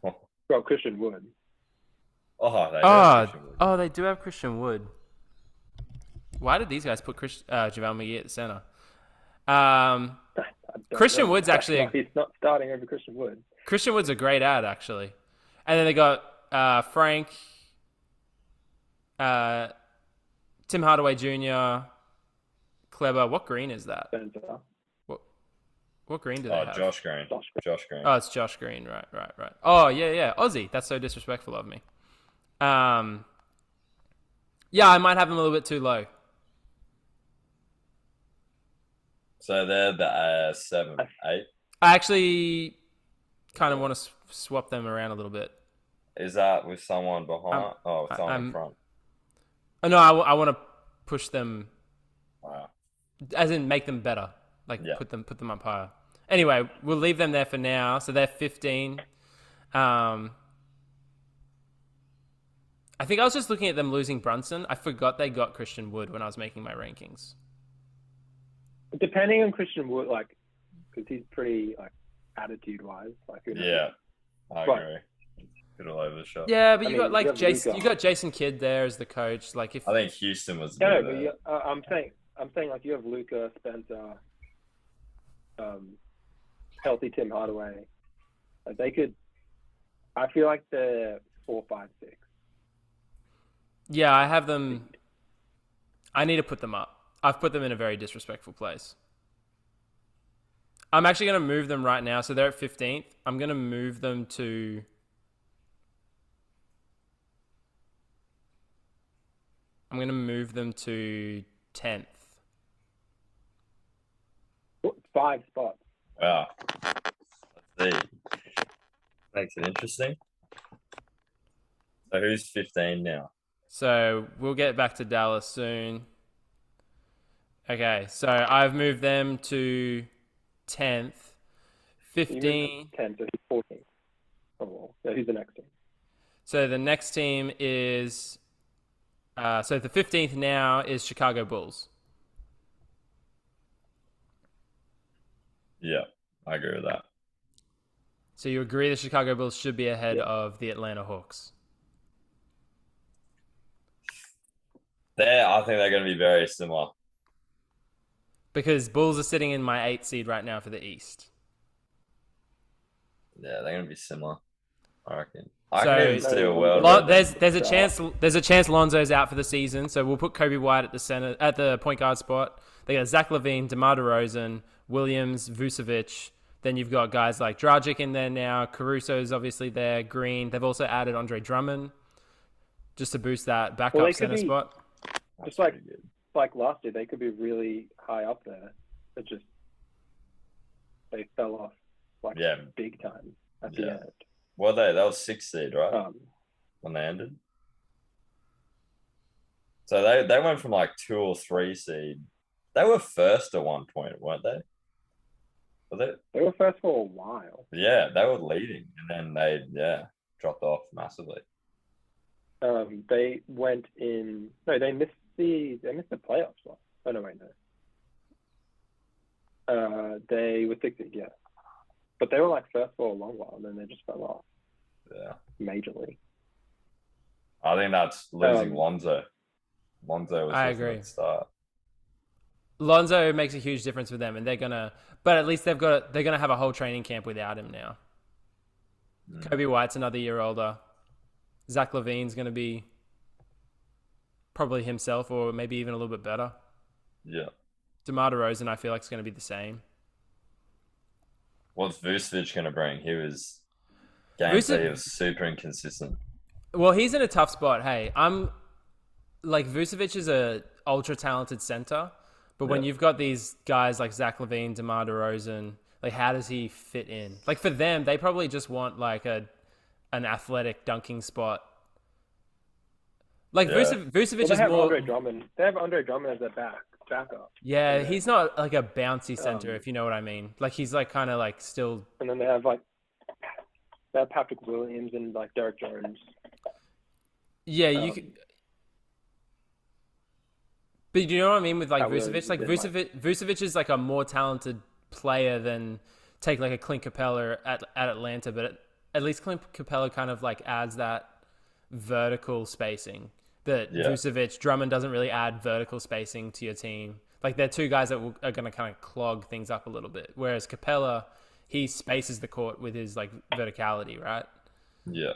Well, Christian Wood. They do have Christian Wood. Why did these guys put JaVale McGee at the center? Christian Wood's actually he's not starting over Christian Wood. Christian Wood's a great ad, actually. And then they got Frank, Tim Hardaway Jr., Kleber. What green is that? Spencer. What green do they have? Josh Green. Josh Green. Oh, it's Josh Green. Right. Oh, yeah. Aussie. That's so disrespectful of me. Yeah, I might have them a little bit too low. So they're the 7, 8. I actually kind of want to swap them around a little bit. Is that with someone behind? With someone in front. Oh, no, I want to push them. Wow. As in make them better. Put them up higher. Anyway, we'll leave them there for now. So they're 15. I think I was just looking at them losing Brunson. I forgot they got Christian Wood when I was making my rankings. Depending on Christian Wood, because he's pretty attitude-wise, Yeah, I agree. Bit all over the shop. Yeah, but you got Jason. You got Jason Kidd there as the coach. I think Houston was. No, but I'm saying you have Luka, Spencer, healthy Tim Hardaway. They could. I feel like they're 4, 5, 6. Yeah, I have them. I need to put them up. I've put them in a very disrespectful place. I'm actually going to move them right now. So they're at 15th. I'm going to move them to... I'm going to move them to 10th. 5 spots. Wow. Let's see. Makes it interesting. So who's 15 now? So we'll get back to Dallas soon. Okay, so I've moved them to 10th. 15. 10, so he's 14th. Oh, so who's the next team? So the next team is... so the 15th now is Chicago Bulls. Yeah, I agree with that. So you agree the Chicago Bulls should be ahead of the Atlanta Hawks? I think they're going to be very similar. Because Bulls are sitting in my 8th seed right now for the East. Yeah, they're going to be similar, I reckon. There's a chance Lonzo's out for the season, so we'll put Kobe White at the point guard spot. They got Zach LaVine, DeMar DeRozan, Williams, Vucevic. Then you've got guys like Dragic in there now. Caruso's obviously there. Green. They've also added Andre Drummond just to boost that backup center spot. Just like last year, they could be really high up there. It's just they fell off big time at the end. Well, that was 6th seed, right? When they ended. So they went from like 2 or 3 seed. They were first at one point, weren't they? They were first for a while. Yeah, they were leading, and then they dropped off massively. They went in. No, they missed the playoffs. Oh no, wait, no. They were 6th seed, yeah, but they were like first for a long while, and then they just fell off. Yeah, majorly. I think that's losing Lonzo. Lonzo was I agree. Start. Lonzo makes a huge difference with them, and but at least they're gonna have a whole training camp without him now. Kobe White's another year older. Zach LaVine's gonna be probably himself, or maybe even a little bit better. Yeah. DeMar DeRozan, I feel like, is gonna be the same. What's Vucevic gonna bring? He was he was super inconsistent. Well, he's in a tough spot. Hey, Vucevic is a ultra talented center. But when you've got these guys like Zach LaVine, DeMar DeRozan, like how does he fit in? Like for them, they probably just want like an athletic dunking spot. Like Vucevic is more. Andre Drummond. They have Andre Drummond as their backup. Yeah, he's not like a bouncy center, if you know what I mean. Like he's like kind of like still. And then they have Patrick Williams and like Derek Jones. Yeah, you could. But do you know what I mean with like Vucevic? Like Vucevic is like a more talented player than take like a Clint Capella at Atlanta, but at least Clint Capella kind of like adds that vertical spacing that Vucevic, Drummond doesn't really add vertical spacing to your team. Like they're two guys that are going to kind of clog things up a little bit. Whereas Capella, he spaces the court with his like verticality, right? Yeah.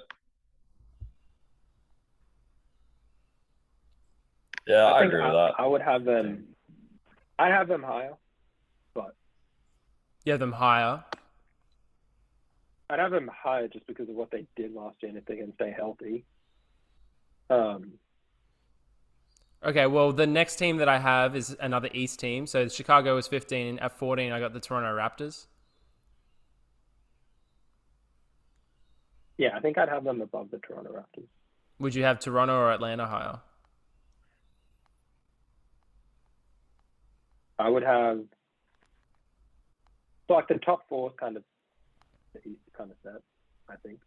Yeah, I agree with that. I would have them. I have them higher, but you have them higher. I'd have them higher just because of what they did last year, and if they can stay healthy. Okay, well, the next team that I have is another East team. So Chicago was 15. At 14, I got the Toronto Raptors. Yeah, I think I'd have them above the Toronto Raptors. Would you have Toronto or Atlanta higher? I would have, so like the top 4 kind of the East kind of set, I think.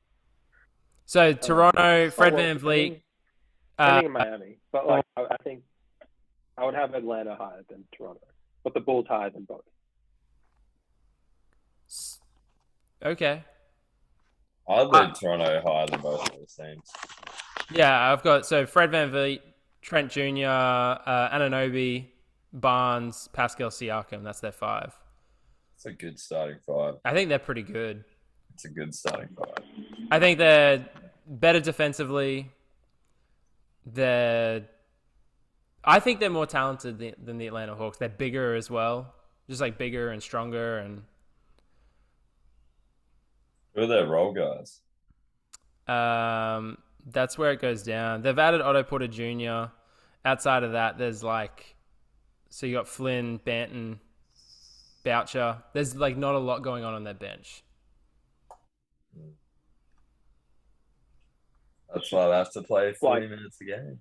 So Toronto, Fred VanVleet. I think in Miami, but like I think I would have Atlanta higher than Toronto, but the Bulls higher than both. Okay. I'd leave Toronto higher than both of those teams. Yeah, I've got Fred VanVleet, Trent Jr., Anunoby, Barnes, Pascal Siakam. That's their 5. It's a good starting 5. I think they're pretty good. It's a good starting 5. I think they're better defensively. I think they're more talented than the Atlanta Hawks. They're bigger as well, just like bigger and stronger. And who are their role guys? That's where it goes down. They've added Otto Porter Jr. Outside of that, there's so you got Flynn, Banton, Boucher. There's not a lot going on their bench. That's why they have to play 40 minutes a game.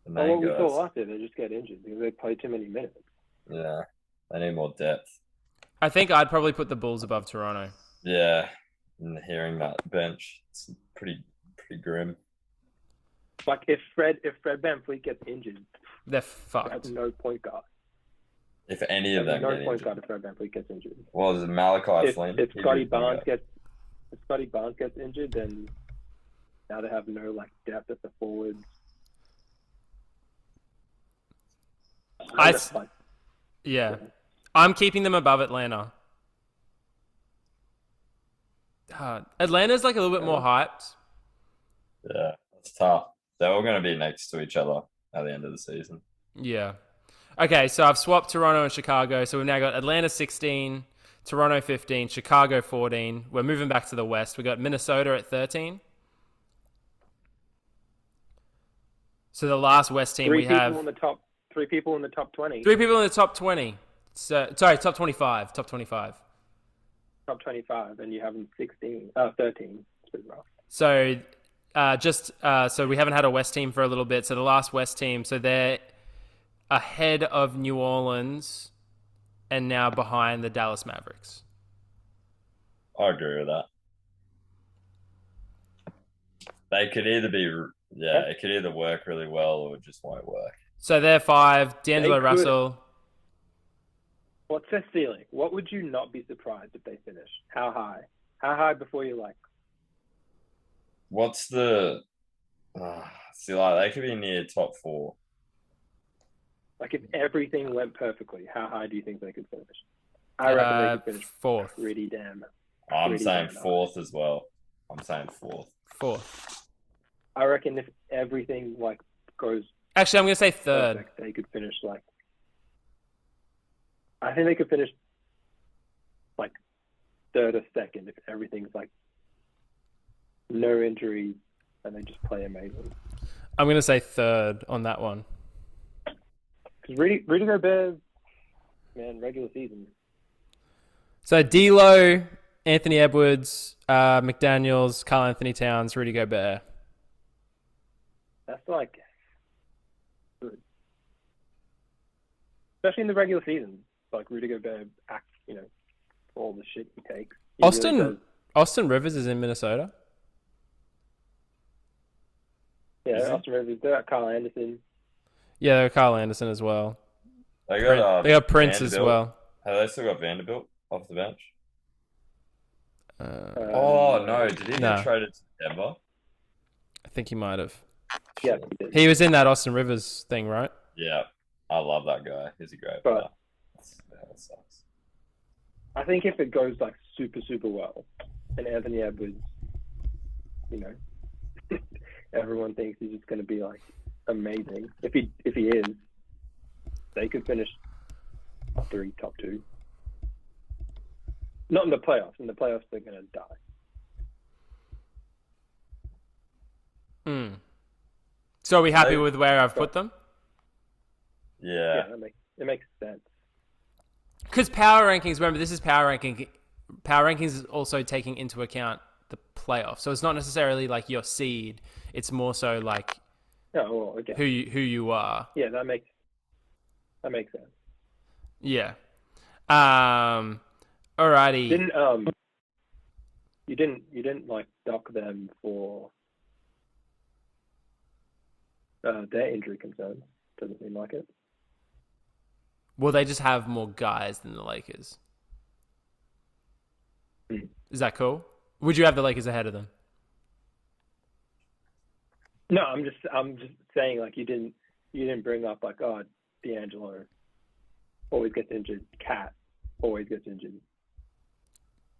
Well, what we saw last year, they just get injured because they play too many minutes. Yeah, they need more depth. I think I'd probably put the Bulls above Toronto. Yeah, and hearing that bench, it's pretty grim. Like if Fred VanVleet gets injured, they're fucked. There's no point guard. If any of them no point guard if Fred VanVleet gets injured. Well, is it Malachi Flynn? If Scotty Barnes gets injured, then now they have no depth at the forwards. Yeah. I'm keeping them above Atlanta. Atlanta's a little bit more hyped. Yeah, that's tough. They're all going to be next to each other at the end of the season. Yeah. Okay, so I've swapped Toronto and Chicago. So we've now got Atlanta 16, Toronto 15, Chicago 14. We're moving back to the West. We got Minnesota at 13. So the last West team we have... Three people in the top 20. 3 people in the top 20. So, sorry, top 25. Top 25. Top 25, and you have them 13. It's pretty rough. So, so we haven't had a West team for a little bit. So the last West team, so they're ahead of New Orleans and now behind the Dallas Mavericks. I agree with that. They could either be, it could either work really well or it just won't work. So they're 5. D'Angelo Russell. What's their ceiling? What would you not be surprised if they finish? How high? How high before you like? What's the... see, like, they could be near top 4. Like, if everything went perfectly, how high do you think they could finish? I reckon they could finish 4th. Pretty damn. I'm saying 4th as well. I'm saying 4th. 4th. I reckon if everything, like, goes... Actually, I'm going to say 3rd. Perfect, they could finish, like... I think they could finish, like, 3rd or 2nd if everything's, like, no injuries and they just play amazing. I'm going to say 3rd on that one. Because Rudy Gobert, man, regular season. So D'Lo, Anthony Edwards, McDaniels, Karl Anthony Towns, Rudy Gobert. That's like good, especially in the regular season. Like Rudy Gobert acts, for all the shit he takes. Austin Rivers is in Minnesota. Yeah, Austin Rivers. They got Kyle Anderson. Yeah, they're Kyle Anderson as well. They got Prince Vanderbilt as well. Have they still got Vanderbilt off the bench? No. Did he get traded to Denver? I think he might have. Yeah, he was in that Austin Rivers thing, right? Yeah. I love that guy. He's a great player. That sucks. I think if it goes like super, super well, and Anthony Edwards, everyone thinks he's just going to be like amazing. If he is, they could finish top 3, top 2. Not in the playoffs. In the playoffs, they're going to die. So are we happy with where I've put them? Yeah. It makes sense. Because power rankings, remember, this is power ranking. Power rankings is also taking into account the playoffs. So it's not necessarily like your seed. It's more so like who you are. Yeah, that makes sense. Yeah. Alrighty. You didn't like dock them for their injury concerns. Doesn't seem like it. Well, they just have more guys than the Lakers. Is that cool? Would you have the Lakers ahead of them? No, I'm just saying, like, you didn't bring up like, D'Angelo always gets injured, Cat always gets injured.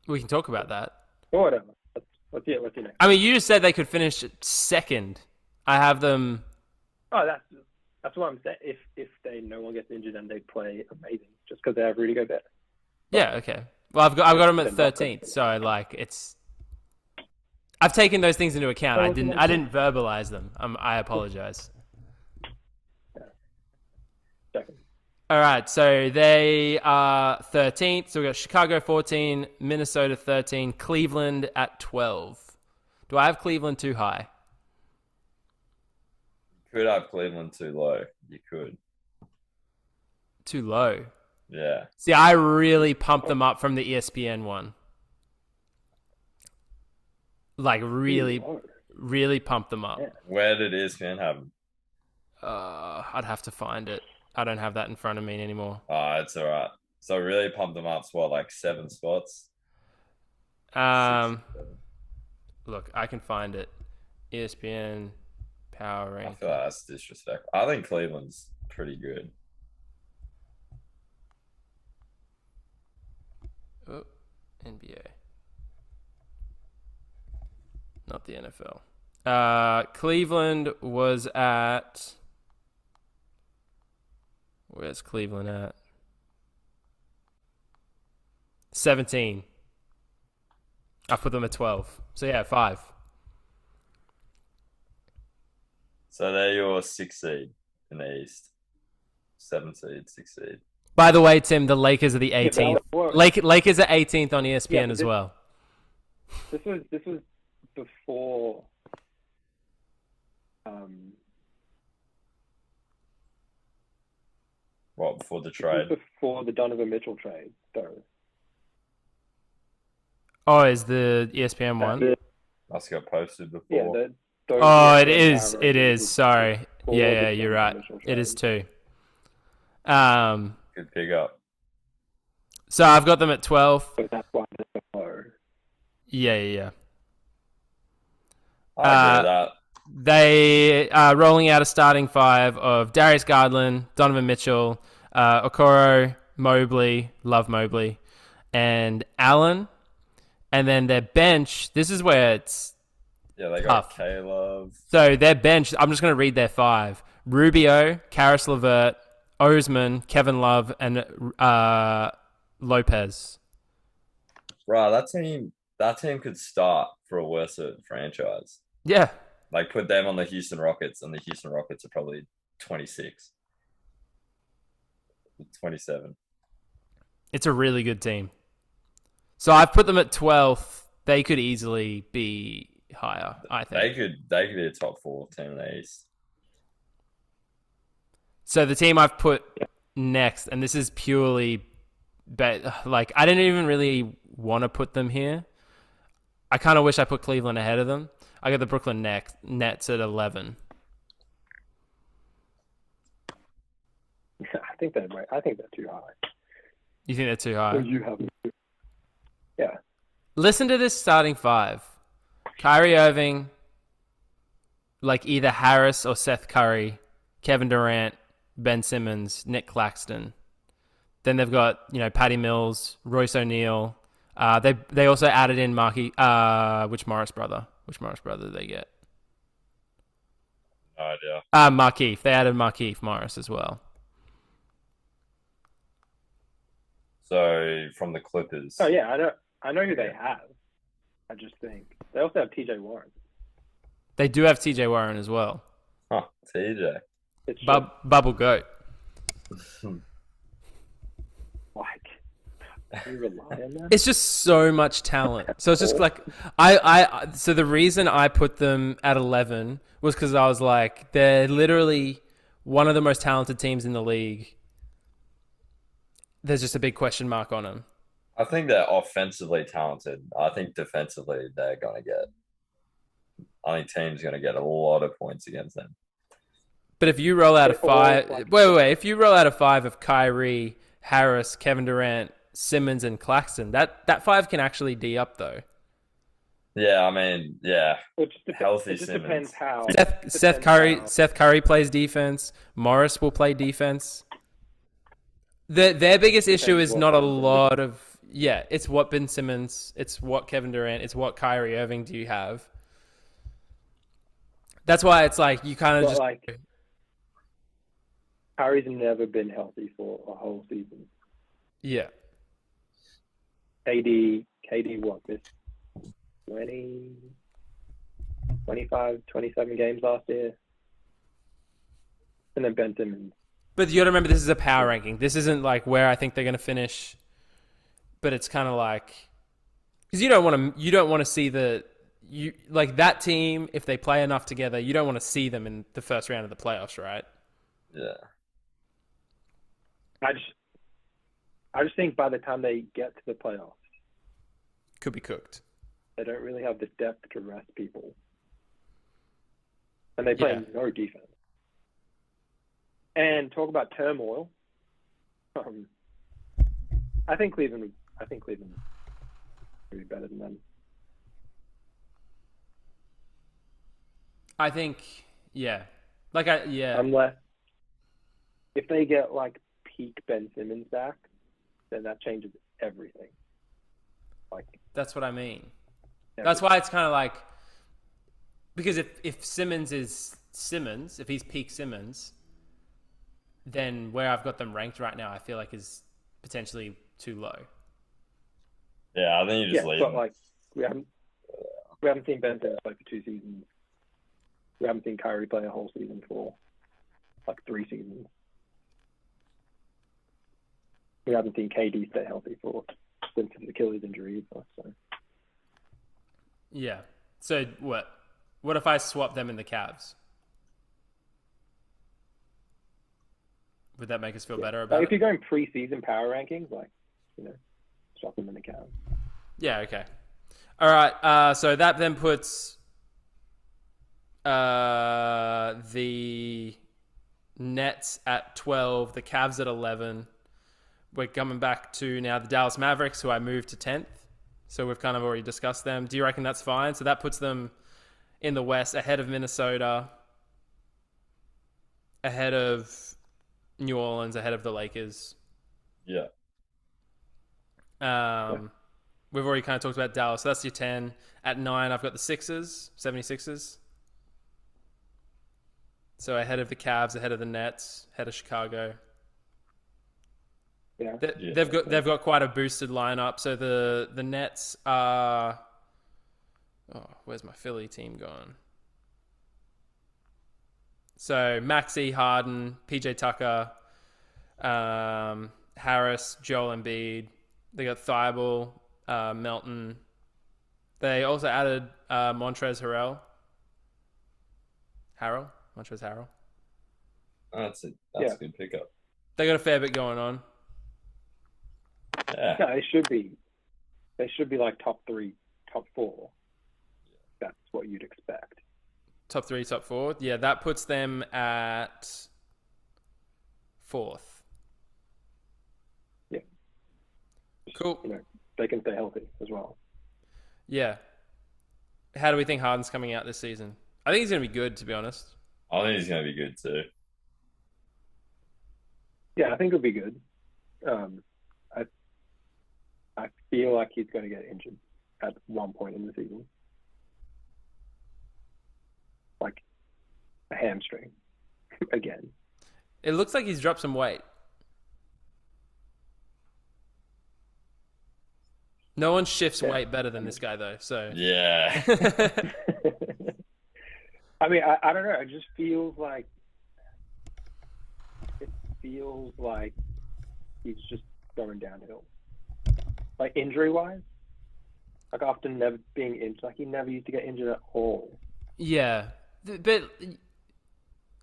We can talk about that. Or whatever. What's your next? I mean, you just said they could finish 2nd. I have them. Oh, that's what I'm saying. If no one gets injured and they play amazing, just because they have Rudy Gobert. Yeah. Okay. Well, I've got them at 13th, so like it's. I've taken those things into account. I didn't verbalize them. I apologize. Second. All right, so they are 13th. So we got Chicago 14, Minnesota 13, Cleveland at 12. Do I have Cleveland too high? You could have Cleveland too low. You could. Too low? Yeah. See, I really pumped them up from the ESPN one. Like, really pumped them up. Yeah. Where did ESPN have them? I'd have to find it. I don't have that in front of me anymore. Oh, it's all right. So really pumped them up to like 7 spots? Look, I can find it. ESPN Power Ranking. I feel like that's disrespectful. I think Cleveland's pretty good. Oh, NBA. Not the NFL. Cleveland was at... Where's Cleveland at? 17. I put them at 12. So yeah, 5. So they're your 6 seed in the East. 7 seed, 6 seed. By the way, Tim, the Lakers are the 18th. Lakers are 18th on ESPN as well. This was before. What, before the trade? Before the Donovan Mitchell trade, though. Oh, is the ESPN one? Must have got posted before. Yeah. Oh, it is. It is. Sorry. Yeah, you're right. It is too. Good pick up. So I've got them at 12. So that's why they're low. Yeah. I agree with that. They are rolling out a starting 5 of Darius Garland, Donovan Mitchell, Okoro, Mobley, love Mobley, and Allen. And then their bench, this is where it's they got tough. Caleb. So their bench, I'm just going to read their 5. Rubio, Karis LeVert, Osman, Kevin Love, and Lopez. Right, that team could start for a worse franchise. Yeah. Like, put them on the Houston Rockets, and the Houston Rockets are probably 26. 27. It's a really good team. So I've put them at 12th. They could easily be higher, I think. They could be a top 4 team in the East. So the team I've put next, and this is purely, like, I didn't even really want to put them here. I kind of wish I put Cleveland ahead of them. I got the Brooklyn Nets at 11. I think they're too high. You think they're too high? You have, yeah. Listen to this starting 5: Kyrie Irving, like either Harris or Seth Curry, Kevin Durant, Ben Simmons, Nick Claxton. Then they've got Patty Mills, Royce O'Neal. They also added in Markieff. Which Morris brother did they get? No idea. Markieff. They added Markieff Morris as well. So from the Clippers. Oh yeah, I know who they have. I just think they also have TJ Warren. They do have TJ Warren as well. Huh, TJ. Bubble goat. You rely on that? It's just so much talent. So it's just like so the reason I put them at 11 was because I was like, they're literally one of the most talented teams in the league. There's just a big question mark on them. I think they're offensively talented. I think defensively I think teams going to get a lot of points against them. But if you roll out a 5, wait. If you roll out a 5 of Kyrie, Harris, Kevin Durant, Simmons, and Claxton, that 5 can actually D up though. Yeah, I mean, yeah. Healthy it just Simmons. Depends how. Seth Curry plays defense. Morris will play defense. Their biggest issue is not a lot of. Yeah, it's what Ben Simmons, it's what Kevin Durant, it's what Kyrie Irving do you have. That's why it's like you kind of just. Like, Kyrie's never been healthy for a whole season. Yeah. KD what, missed 20, 25, 27 games last year? And then Ben Simmons. But you got to remember, this is a power ranking. This isn't like where I think they're going to finish. But it's kind of like, because you don't want to see like that team, if they play enough together, you don't want to see them in the first round of the playoffs, right? Yeah. I just think by the time they get to the playoffs, could be cooked. They don't really have the depth to rest people, and they play no defense. And talk about turmoil. I think Cleveland would be better than them. I think, yeah. Unless if they get like peak Ben Simmons back, then that changes everything. Like, that's what I mean. Everything. That's why it's kind of like, because if Simmons is Simmons, if he's peak Simmons, then where I've got them ranked right now, I feel like is potentially too low. Yeah, I think you just leave but him. like we haven't seen Ben Simmons play for 2 seasons. We haven't seen Kyrie play a whole season for like 3 seasons. We haven't seen KD stay healthy since his Achilles injury either. So Yeah. So what? What if I swap them in the Cavs? Would that make us feel better about if it? you're going preseason power rankings, like swap them in the Cavs. Yeah. Okay. All right. So that then puts the Nets at 12, the Cavs at 11. We're coming back to now the Dallas Mavericks, who I moved to 10th. So we've kind of already discussed them. Do you reckon that's fine? So that puts them in the West ahead of Minnesota, ahead of New Orleans, ahead of the Lakers. Yeah. We've already kind of talked about Dallas. So that's your 10. At 9, I've got the 76ers. So ahead of the Cavs, ahead of the Nets, ahead of Chicago. Yeah. They've got quite a boosted lineup. So the Nets are. Oh, where's my Philly team going? So Maxey, Harden, PJ Tucker, Harris, Joel Embiid. They got Thibault, Melton. They also added Montrezl Harrell. Montrezl Harrell. That's a good pickup. They got a fair bit going on. Yeah. No, they should be. They should be like top 3, top 4. That's what you'd expect. Top 3, top 4. Yeah, that puts them at 4th. Yeah. Cool. They can stay healthy as well. Yeah. How do we think Harden's coming out this season? I think he's going to be good, to be honest. I think he's going to be good too. Yeah, I think it'll be good. I feel like he's going to get injured at one point in the season. Like a hamstring again. It looks like he's dropped some weight. No one shifts weight better than this guy, though. So yeah. I mean, I don't know. It just feels like he's just going downhill. Like injury wise, like after never being injured, like he never used to get injured at all. Yeah, but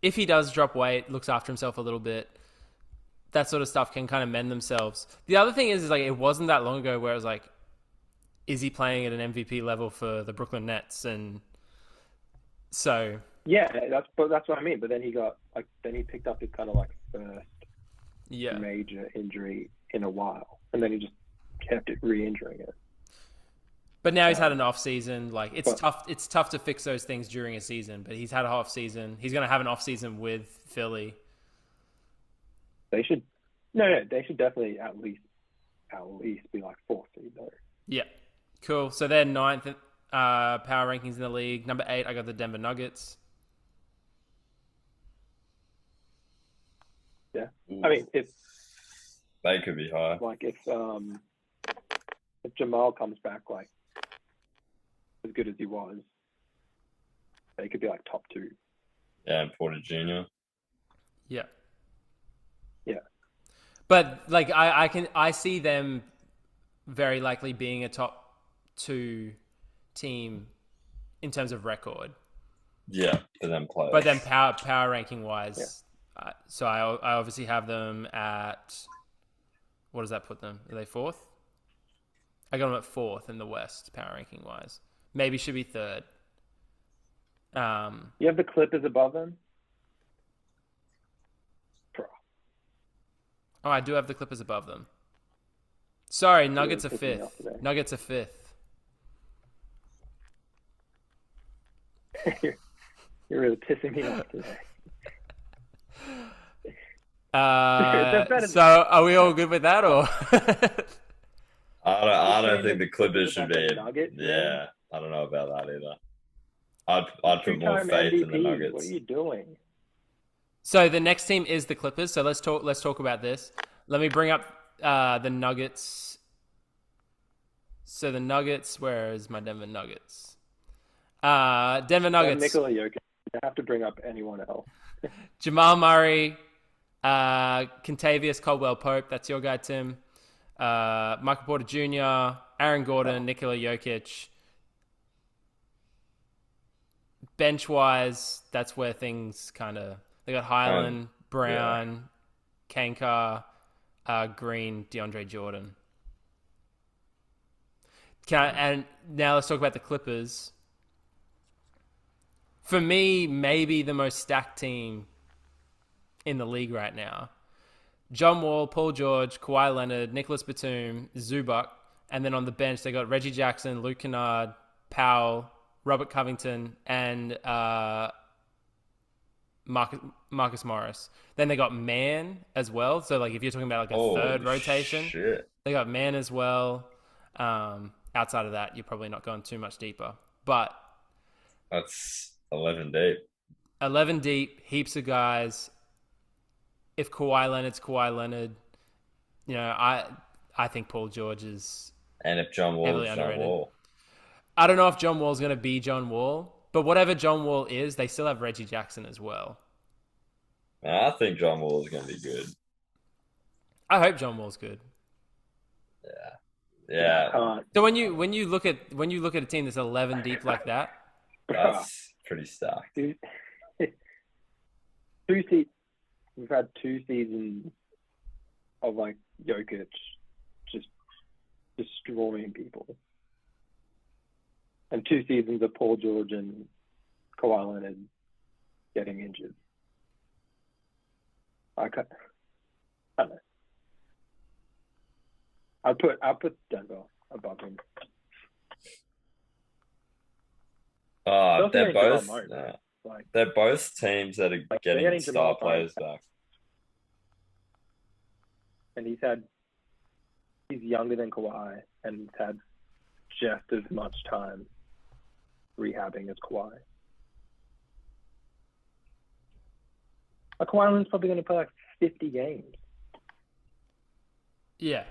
if he does drop weight, looks after himself a little bit, that sort of stuff can kind of mend themselves. The other thing is like it wasn't that long ago where it was like, is he playing at an MVP level for the Brooklyn Nets? And so yeah, that's what I mean. But then he picked up his kind of like first major injury in a while, and then he just kept re-injuring it. But now he's had an off season. Like it's tough to fix those things during a season. But he's had an off season. He's going to have an off season with Philly. They should definitely at least be like 4th seed though. Yeah, cool. So they're 9th power rankings in the league. Number 8, I got the Denver Nuggets. Yeah, I mean if they could be high. Like if Jamal comes back like as good as he was, they could be like top 2. Yeah, and Porter Jr. Yeah. Yeah. But like I see them very likely being a top 2 team in terms of record. Yeah, for them players. But then power ranking wise, so I obviously have them at, what does that put them? Are they 4th? I got them at 4th in the West power ranking wise. Maybe should be 3rd. You have the Clippers above them? Oh, I do have the Clippers above them. Sorry, Nuggets are 5th. Nuggets are 5th. You're really pissing me off today. So are we all good with that, or? I don't think the Clippers should be. Nuggets, yeah, I don't know about that either. I'd put more faith MVP. in the Nuggets. What are you doing? So the next team is the Clippers. So let's talk about this. Let me bring up the Nuggets So the Nuggets, where is my Denver Nuggets? Denver They have Nuggets. Nikola Jokic. You have to bring up anyone else. Jamal Murray, Kentavious Caldwell Pope. That's your guy, Tim. Michael Porter Jr., Aaron Gordon, Nikola Jokic. Bench wise, that's where things kind of they got Highland, Brown, Kanka, Green, DeAndre Jordan. And now let's talk about the Clippers. For me, maybe the most stacked team in the league right now. John Wall, Paul George, Kawhi Leonard, Nicholas Batum, Zubac, and then on the bench they got Reggie Jackson, Luke Kennard, Powell, Robert Covington, and Marcus Morris. Then they got Mann as well. So like if you're talking about like a third rotation, they got Mann as well. Outside of that, you're probably not going too much deeper. But that's 11 deep. 11 deep, heaps of guys. If Kawhi Leonard's Kawhi Leonard, I think Paul George is and if John Wall is John Wall. I don't know if John Wall's going to be John Wall, but whatever John Wall is, they still have Reggie Jackson as well. Man, I think John Wall is going to be good. I hope John Wall's good. Yeah. So when you look at a team that's 11 deep like that, that's pretty stacked. We've had 2 seasons of like Jokic just destroying people, and 2 seasons of Paul George and Kawhi Leonard getting injured. I don't know. I'll put Denver above him. They're both teams that are getting star players back. And he's younger than Kawhi and he's had just as much time rehabbing as Kawhi. Kawhi Leonard's probably going to play like 50 games. Yeah.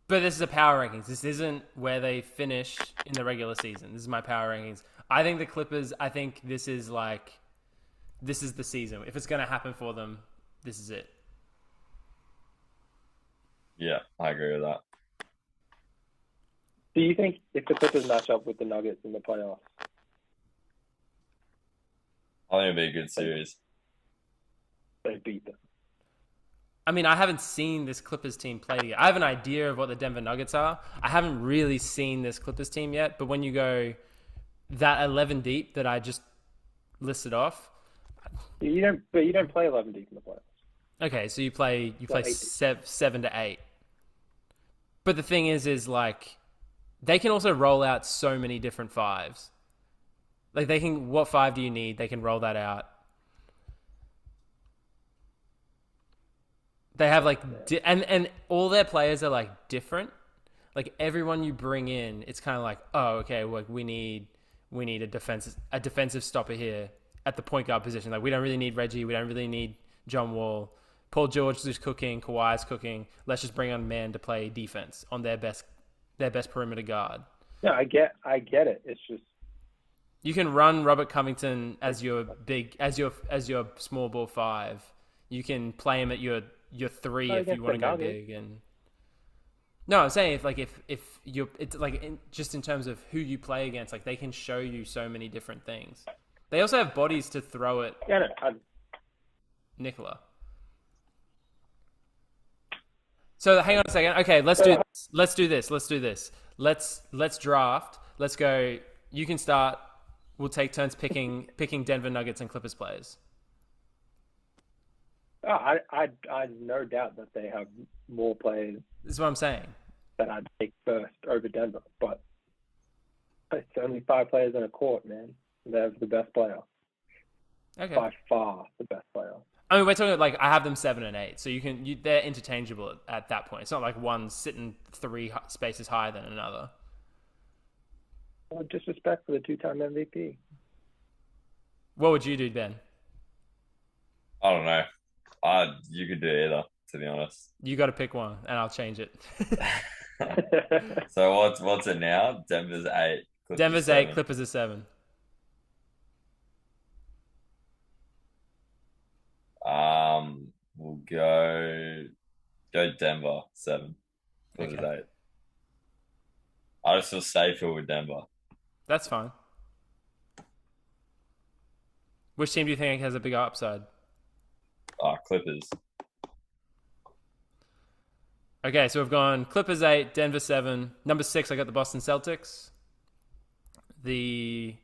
But this is a power rankings. This isn't where they finish in the regular season. This is my power rankings. I think the Clippers, this is the season. If it's going to happen for them, this is it. Yeah, I agree with that. Do you think if the Clippers match up with the Nuggets in the playoffs? I think it'd be a good series. They beat them. I mean, I haven't seen this Clippers team play yet. I have an idea of what the Denver Nuggets are. I haven't really seen this Clippers team yet. But when you go that 11 deep that I just listed off, you don't play 11 deep in the playoffs. Okay, so you play 7 to 8. But the thing is like they can also roll out so many different fives. Like what 5 do you need? They can roll that out. They have like and all their players are like different. Like everyone you bring in, it's kind of like, oh, okay, like we need a defensive stopper here at the point guard position. Like we don't really need Reggie, we don't really need John Wall. Paul George is cooking, Kawhi's cooking. Let's just bring on Mann to play defense on their best perimeter guard. No, I get it. It's just you can run Robert Covington as your small ball 5. You can play him at your 3 if you want to go big. And no, I'm saying if you're just in terms of who you play against, like they can show you so many different things. They also have bodies to throw at Nikola. So hang on a second. Okay, let's do this. Let's draft. Let's go. You can start. We'll take turns picking Denver Nuggets and Clippers players. Oh, I no doubt that they have more players. This is what I'm saying. That I'd take first over Denver, but it's only 5 players in a court, man. They have the best player. Okay. By far the best player. I mean, we're talking like I have them 7 and 8, so they're interchangeable at that point. It's not like one's sitting 3 spaces higher than another. Well, disrespect for the 2-time MVP. What would you do, Ben? I don't know. You could do either, to be honest. You got to pick one, and I'll change it. So what's it now? Denver's 8. Clippers Denver's 7. 8, Clippers are 7. We'll go Denver 7. Clippers Okay. 8. I just feel safer with Denver. That's fine. Which team do you think has a bigger upside? Clippers. Okay, so we've gone Clippers 8, Denver 7. Number 6, I got the Boston Celtics. The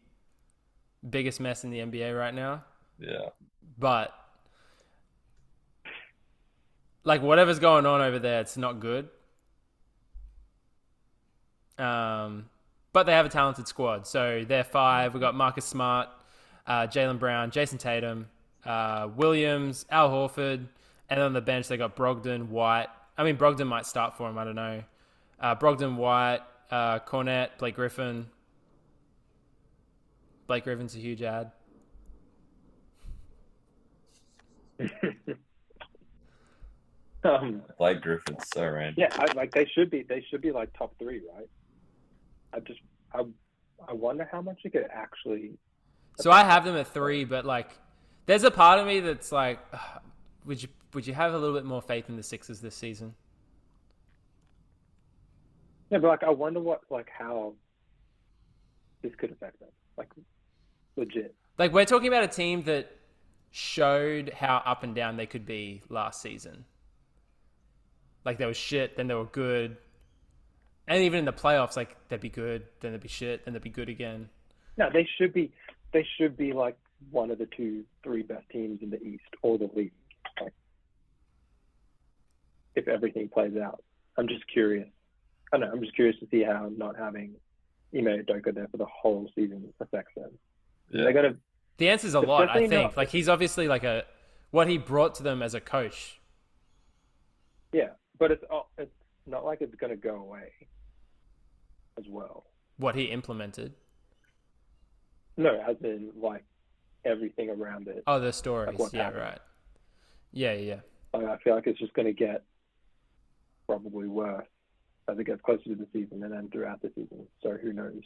biggest mess in the NBA right now. Yeah. But, like, whatever's going on over there, it's not good. But they have a talented squad. So they're 5. We've got Marcus Smart, Jaylen Brown, Jason Tatum, Williams, Al Horford. And on the bench, they got Brogdon, White. I mean, Brogdon might start for him. I don't know. Brogdon, White, Cornette, Blake Griffin. Blake Griffin's a huge ad. Blake Griffin's so random. Yeah, they should be like top 3, right? I wonder how much it could actually. So I have them at 3, but like, there's a part of me that's like, would you have a little bit more faith in the Sixers this season? Yeah, but like, I wonder how this could affect them. Like, legit. Like, we're talking about a team that showed how up and down they could be last season. Like, they were shit, then they were good. And even in the playoffs, like, they'd be good, then they'd be shit, then they'd be good again. No, they should be like one of the 2-3 best teams in the East or the league. Like, if everything plays out. I'm just curious. I don't know, I'm just curious to see how not having Ime Udoka there for the whole season affects them. Yeah. They're gonna. The answer's a lot, I think. Not, like, he's obviously like what he brought to them as a coach. Yeah, but it's not like it's gonna go away as well. What he implemented. No, as in like everything around it. Oh, the stories. Like yeah, right. Yeah. Like, I feel like it's just gonna get probably worse as it gets closer to the season and then throughout the season. So who knows?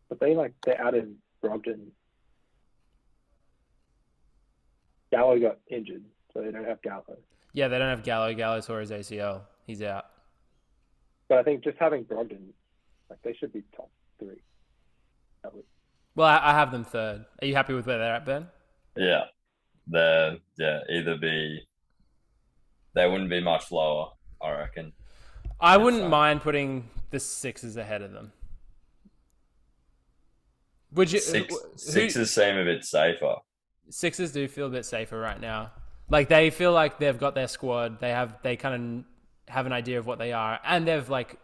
But they added Brogdon. Gallo got injured, so they don't have Gallo. Yeah, they don't have Gallo. Gallo tore his ACL. He's out. But I think just having Brogdon, like, they should be top 3. Well, I have them 3rd. Are you happy with where they're at, Ben? Yeah. They wouldn't be much lower, I reckon. I wouldn't mind putting the Sixers ahead of them. Would you? Sixers seem a bit safer. Sixers do feel a bit safer right now. Like, they feel like they've got their squad. They kind of have an idea of what they are, and they've like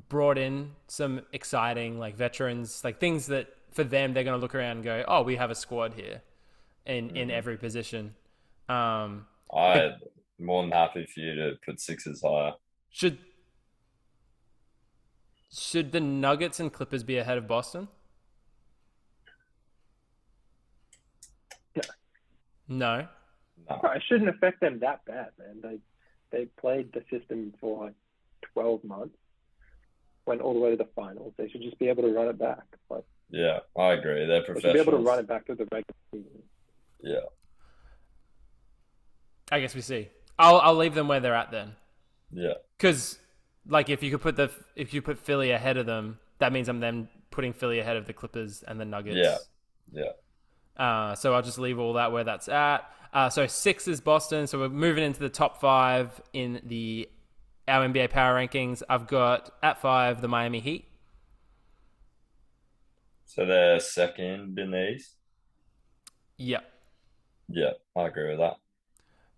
brought in some exciting like veterans, like things that for them they're going to look around and go, "Oh, we have a squad here in every position." I'm more than happy for you to put Sixers higher. Should the Nuggets and Clippers be ahead of Boston? No. It shouldn't affect them that bad, man. They played the system for like 12 months, went all the way to the finals. They should just be able to run it back. Like, yeah, I agree. They're professionals. They should be able to run it back to the regular season. Yeah. I guess we see. I'll leave them where they're at then. Yeah. Because like if you put Philly ahead of them, that means I'm then putting Philly ahead of the Clippers and the Nuggets. Yeah. So I'll just leave all that where that's at. So 6 is Boston. So we're moving into the top 5 in our NBA Power Rankings. I've got at 5 the Miami Heat. So they're second in the East? Yep. Yeah, I agree with that.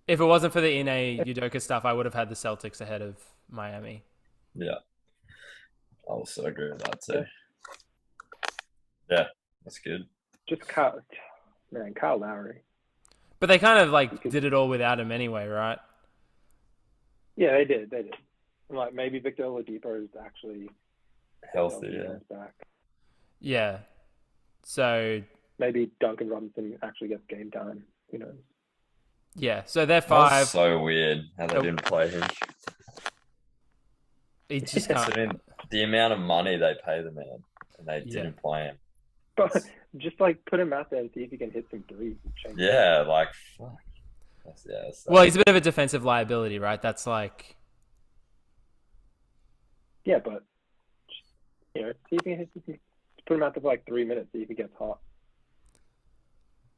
If it wasn't for the Ine Udoka stuff, I would have had the Celtics ahead of Miami. Yeah. I also agree with that too. Yeah, that's good. Just Kyle Lowry. But they kind of like did it all without him anyway, right? Yeah, they did. Like, maybe Victor Oladipo is actually healthy. Back. Yeah. So maybe Duncan Robinson actually gets game time. Who knows? Yeah. So they're 5. That's so weird how they didn't play him. He just I can't. mean, the amount of money they pay the man, and they Yeah. didn't play him. But just like put him out there and see if he can hit some threes. Yeah, like fuck. Well, he's a bit of a defensive liability, right? That's like. Yeah, but see if he can hit. Put him out there for like 3 minutes, see if he gets hot.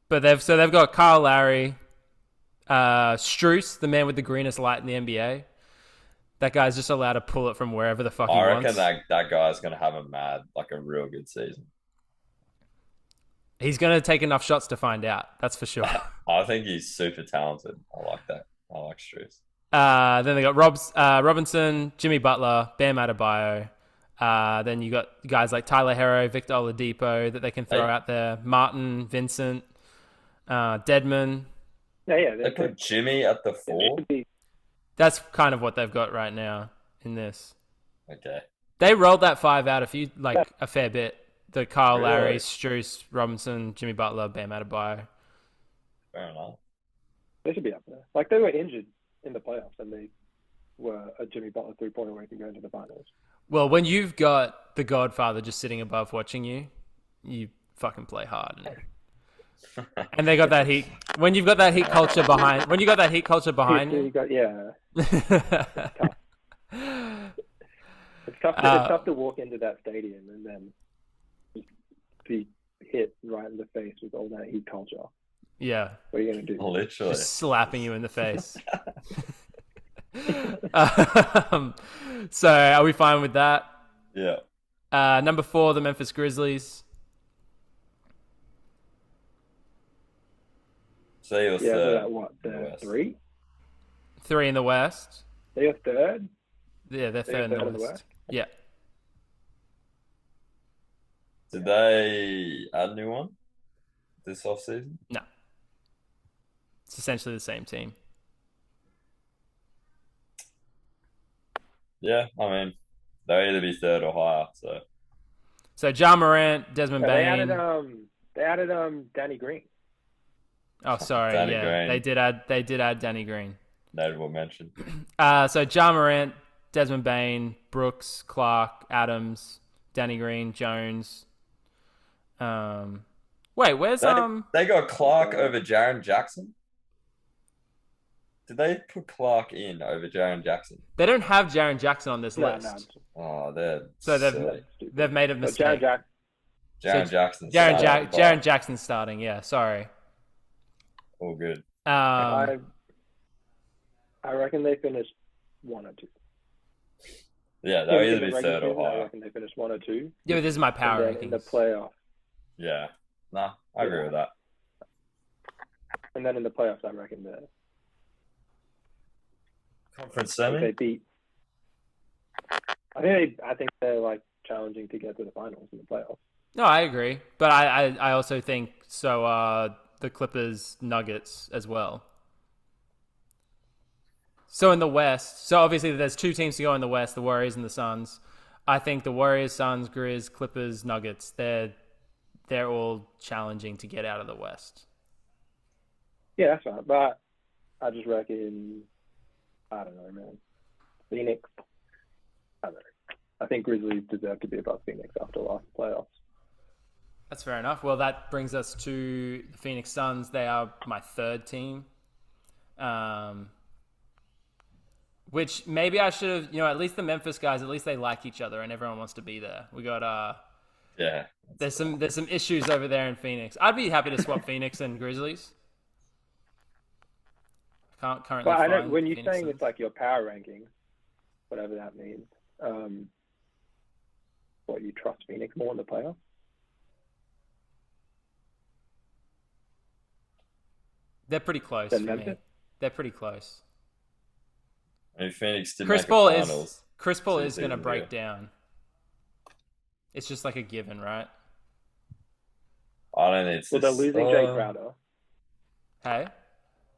But they've got Kyle Lowry, Strus, the man with the greenest light in the NBA. That guy's just allowed to pull it from wherever the fuck he I wants. reckon that guy's gonna have a real good season. He's going to take enough shots to find out. That's for sure. I think he's super talented. I like that. I like Strus. Then they got Robinson, Jimmy Butler, Bam Adebayo. Then you got guys like Tyler Hero, Victor Oladipo that they can throw out there. Martin, Vincent, Deadman. Yeah. They put Jimmy at the 4. That's kind of what they've got right now in this. Okay. They rolled that 5 out a fair bit. The Kyle Really? Lowry, Strus, Robinson, Jimmy Butler, Bam Adebayo. Fair enough. They should be up there. Like they were injured in the playoffs, and they were a Jimmy Butler 3-pointer away from going to the finals. Well, when you've got the Godfather just sitting above watching you, you fucking play hard. And they got that heat. When you've got that heat culture behind, you, It's tough to walk into that stadium and then be hit right in the face with all that heat culture. Yeah. What are you gonna do? Literally. Just slapping you in the face. So are we fine with that? Yeah. Number 4, the Memphis Grizzlies. So you're they're third. what? They're 3? 3 in the West. They're third. Yeah, they're third in the West. Yeah. Did they add a new one this offseason? No. It's essentially the same team. Yeah, I mean, they'll either be third or higher. So Ja Morant, Desmond Bain. They added Danny Green. Oh, sorry. Danny Green. Green. They did add Danny Green. Notable mention. So Ja Morant, Desmond Bain, Brooks, Clark, Adams, Danny Green, Jones. Wait, where's They got Clark over Jaren Jackson. Did they put Clark in over Jaren Jackson? They don't have Jaren Jackson on this list. No. Oh, they're So silly. they've made a mistake. Jaren Jackson's starting. Yeah, sorry. All good. I reckon they finished 1 or 2. Yeah, they'll either be third or I higher. reckon they finished 1 or 2. Yeah, but this is my power And then rankings. in the playoff. Yeah. Nah, I agree with that. And then in the playoffs, I reckon that Conference semi? they beat. I think they're like challenging to get to the finals in the playoffs. No, I agree, but I also think so. The Clippers, Nuggets as well. So in the West, so obviously there's 2 teams to go in the West: the Warriors and the Suns. I think the Warriors, Suns, Grizz, Clippers, Nuggets. They're all challenging to get out of the West. Yeah, that's right. But I just reckon, I don't know, man. Phoenix. I don't know. I think Grizzlies deserve to be above Phoenix after last playoffs. That's fair enough. Well, that brings us to the Phoenix Suns. They are my 3rd team. Which maybe I should have, at least the Memphis guys, at least they like each other and everyone wants to be there. We got Yeah. there's some issues over there in Phoenix. I'd be happy to swap Phoenix and Grizzlies. Can't currently. But I know find when you're Phoenix saying Suns. it's like your power rankings, whatever that means. What, you trust Phoenix more in the playoffs? They're pretty close Then for me. Memphis? They're pretty close. I mean, Phoenix did Chris make Paul a finals. is going to break down. It's just like a given, right? I don't think it's. Well, they're losing Jay Crowder. Hey?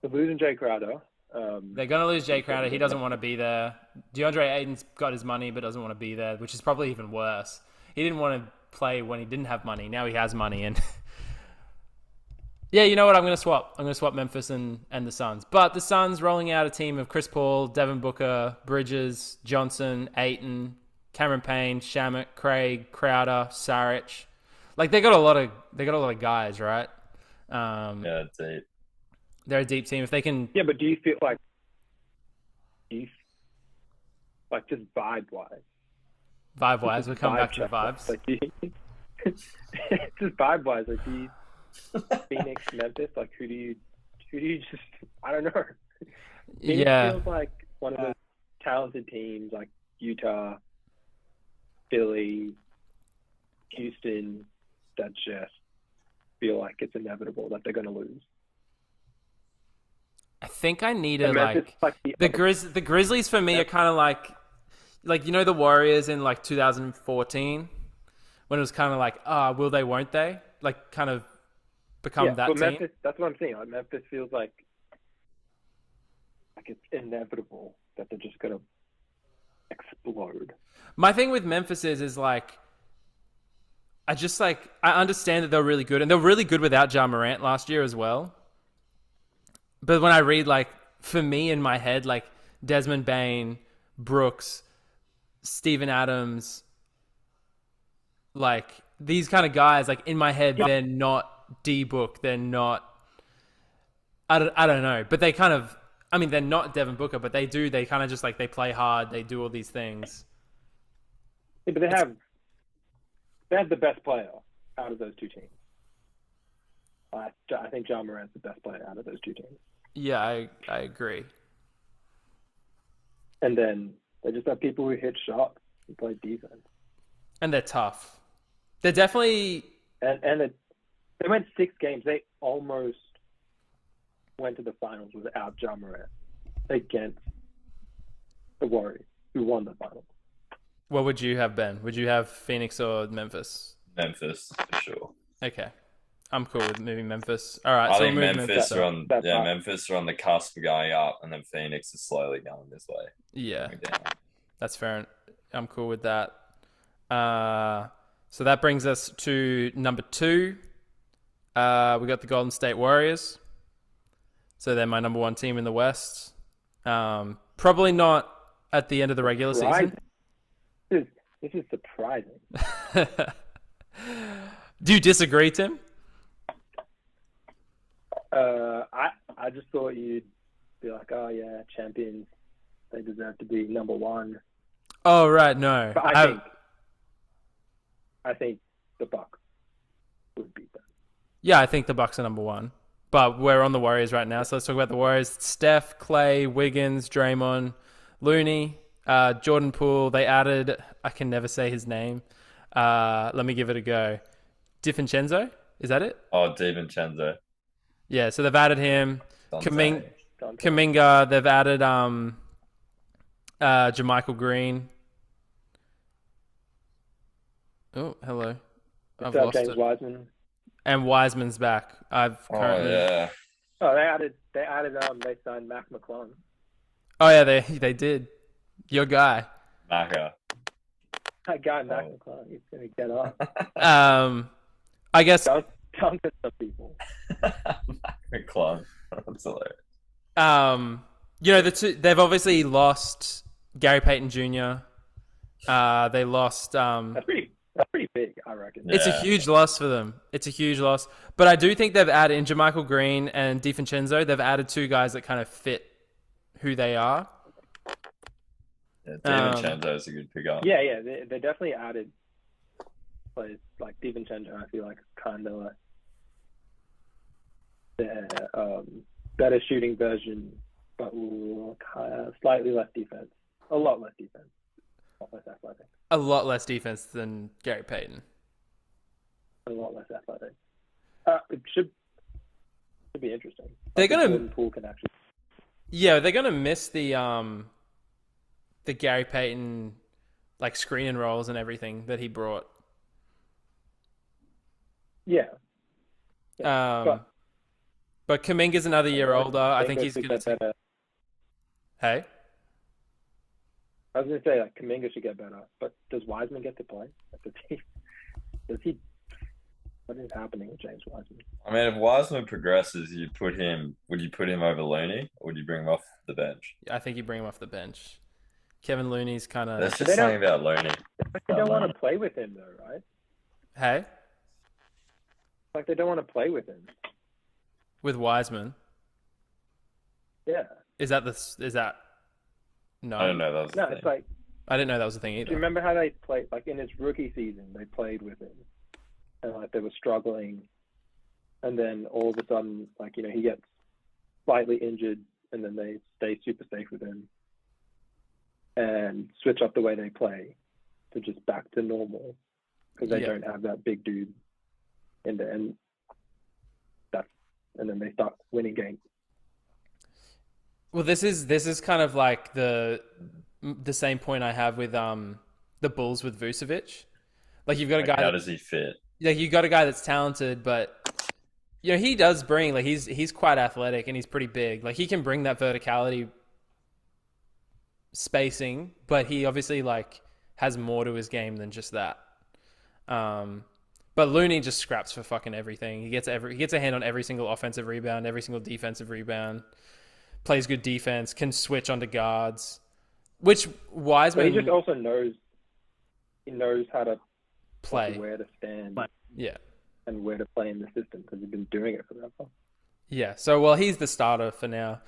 They're losing Jay Crowder. They're going to lose Jay Crowder. He doesn't want to be there. DeAndre Ayton's got his money but doesn't want to be there, which is probably even worse. He didn't want to play when he didn't have money. Now he has money. And Yeah, you know what? I'm going to swap. I'm going to swap Memphis and the Suns. But the Suns rolling out a team of Chris Paul, Devin Booker, Bridges, Johnson, Ayton, Cameron Payne, Shamet, Craig, Crowder, Saric. Like they got a lot of guys, right? Yeah, deep. They're a deep team. If they can, Yeah, but do you feel like just vibe-wise, we'll come back to the vibes. Like, just vibe-wise, like, do you Phoenix, Memphis, like, who do you just, I don't know. Phoenix feels like one of those talented teams, like Utah, Philly, Houston, that just feel like it's inevitable that they're going to lose. I think I need the Grizzlies for me are kind of like the Warriors in like 2014 when it was kind of like, will they, won't they? Like kind of become that team. Memphis, that's what I'm saying. Like, Memphis feels like it's inevitable that they're just going to explode. My thing with Memphis is like, I understand that they're really good, and they're really good without Ja Morant last year as well. But when I read, like, for me in my head, like Desmond Bane, Brooks, Steven Adams, like these kind of guys, like in my head, they're not D-Book. They're not, I don't know. But they kind of, I mean, they're not Devin Booker, but they kind of just like, they play hard. They do all these things. Yeah, but they have the best player out of those two teams. I think Ja Morant's the best player out of those two teams. Yeah, I agree. And then they just have people who hit shots and play defense. And they're tough. They're definitely... And they went 6 games. They almost went to the finals without Ja Morant against the Warriors, who won the finals. What would you have been? Would you have Phoenix or Memphis? Memphis, for sure. Okay. I'm cool with moving Memphis. All right, I so think Memphis Memphis are on the cusp of going up, and then Phoenix is slowly going this way. Yeah, that's fair. I'm cool with that. So that brings us to number 2. We got the Golden State Warriors. So they're my number 1 team in the West. Probably not at the end of the regular season. This is surprising. Do you disagree, Tim? I just thought you'd be like, oh yeah, champions, they deserve to be number 1. Oh right, no. But I think the Bucks would beat them. Yeah, I think the Bucks are number 1. But we're on the Warriors right now, so let's talk about the Warriors. Steph, Clay, Wiggins, Draymond, Looney, Jordan Poole. They added, I can never say his name. Let me give it a go. DiVincenzo, is that it? Oh, DiVincenzo. Yeah, so they've added him. Kuminga, they've added Jermichael Green. Oh, hello. I've lost James it. Wiseman. And Wiseman's back. Oh yeah. Oh, they signed Mac McClung. Oh yeah, they did. Your guy. Macca. That guy Mac McClung, he's gonna get up. I guess. Don't get some people. Mac McClung. That's hilarious. They've obviously lost Gary Payton Jr. They lost. That's pretty big, I reckon. It's a huge loss for them. It's a huge loss. But I do think they've added in Jermichael Green and DiVincenzo. They've added 2 guys that kind of fit who they are. Yeah, DiVincenzo is a good pickup. Yeah, they definitely added players like DiVincenzo. I feel like kind of the better shooting version, but slightly less defense. A lot less defense. Less athletic. A lot less defense than Gary Payton. A lot less athletic. It should be interesting. They're gonna. Jordan Poole can actually. Yeah, they're gonna miss the Gary Payton like screen and rolls and everything that he brought. Yeah. But Kuminga's another year older. I think he's gonna. Hey. I was going to say, like, Kuminga should get better, but does Wiseman get to play at the team? Does he? What is happening with James Wiseman? I mean, if Wiseman progresses, would you put him over Looney, or would you bring him off the bench? I think you bring him off the bench. Kevin Looney's kind of. There's just something about Looney. They don't want to play with him though, right? Hey, Like they don't want to play with him. with Wiseman, Yeah. is that? No, I don't know. That was No, the it's thing. like, I didn't know that was a thing do you either. remember how they played? Like in his rookie season, they played with him, and like they were struggling, and then all of a sudden, like he gets slightly injured, and then they stay super safe with him, and switch up the way they play to just back to normal because they don't have that big dude in there, and then they start winning games. Well, this is kind of like the same point I have with the Bulls with Vucevic. Like you've got a guy. How does he fit? Like you got a guy that's talented, but he does bring like he's quite athletic and he's pretty big. Like he can bring that verticality, spacing, but he obviously like has more to his game than just that. But Looney just scraps for fucking everything. He gets a hand on every single offensive rebound, every single defensive rebound. Plays good defense, can switch onto guards. Which Wiseman... But he just also knows how to play. Like, where to stand. Yeah. And where to play in the system because he's been doing it for that long. Yeah, so well, he's the starter for now.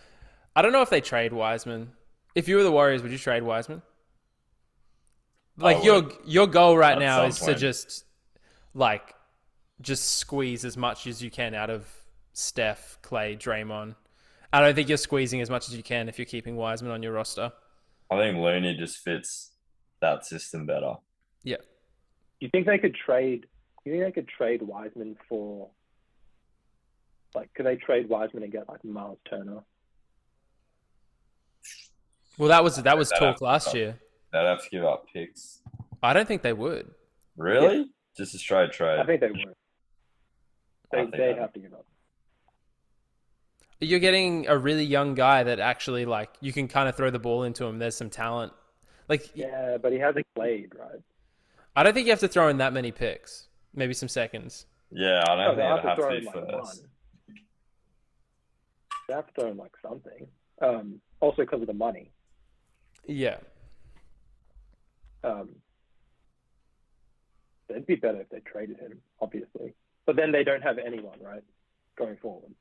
I don't know if they trade Wiseman. If you were the Warriors, would you trade Wiseman? Like your goal right now is to just squeeze as much as you can out of Steph, Clay, Draymond. I don't think you're squeezing as much as you can if you're keeping Wiseman on your roster. I think Looney just fits that system better. Yeah. Do you think they could trade? Do you think they could trade Wiseman for? Like, could they trade Wiseman and get like Miles Turner? Well, that was talk last year. They'd have to give up picks. I don't think they would. Really? Yeah. Just a straight trade? I think they would. They'd have to give up. You're getting a really young guy that actually, like, you can kind of throw the ball into him. There's some talent. Like, yeah, but he hasn't played, right? I don't think you have to throw in that many picks. Maybe some seconds. Yeah, I don't think it'd have to be like first. One. They have to throw in like something. Also because of the money. Yeah. It'd be better if they traded him, obviously. But then they don't have anyone, right? Going forward.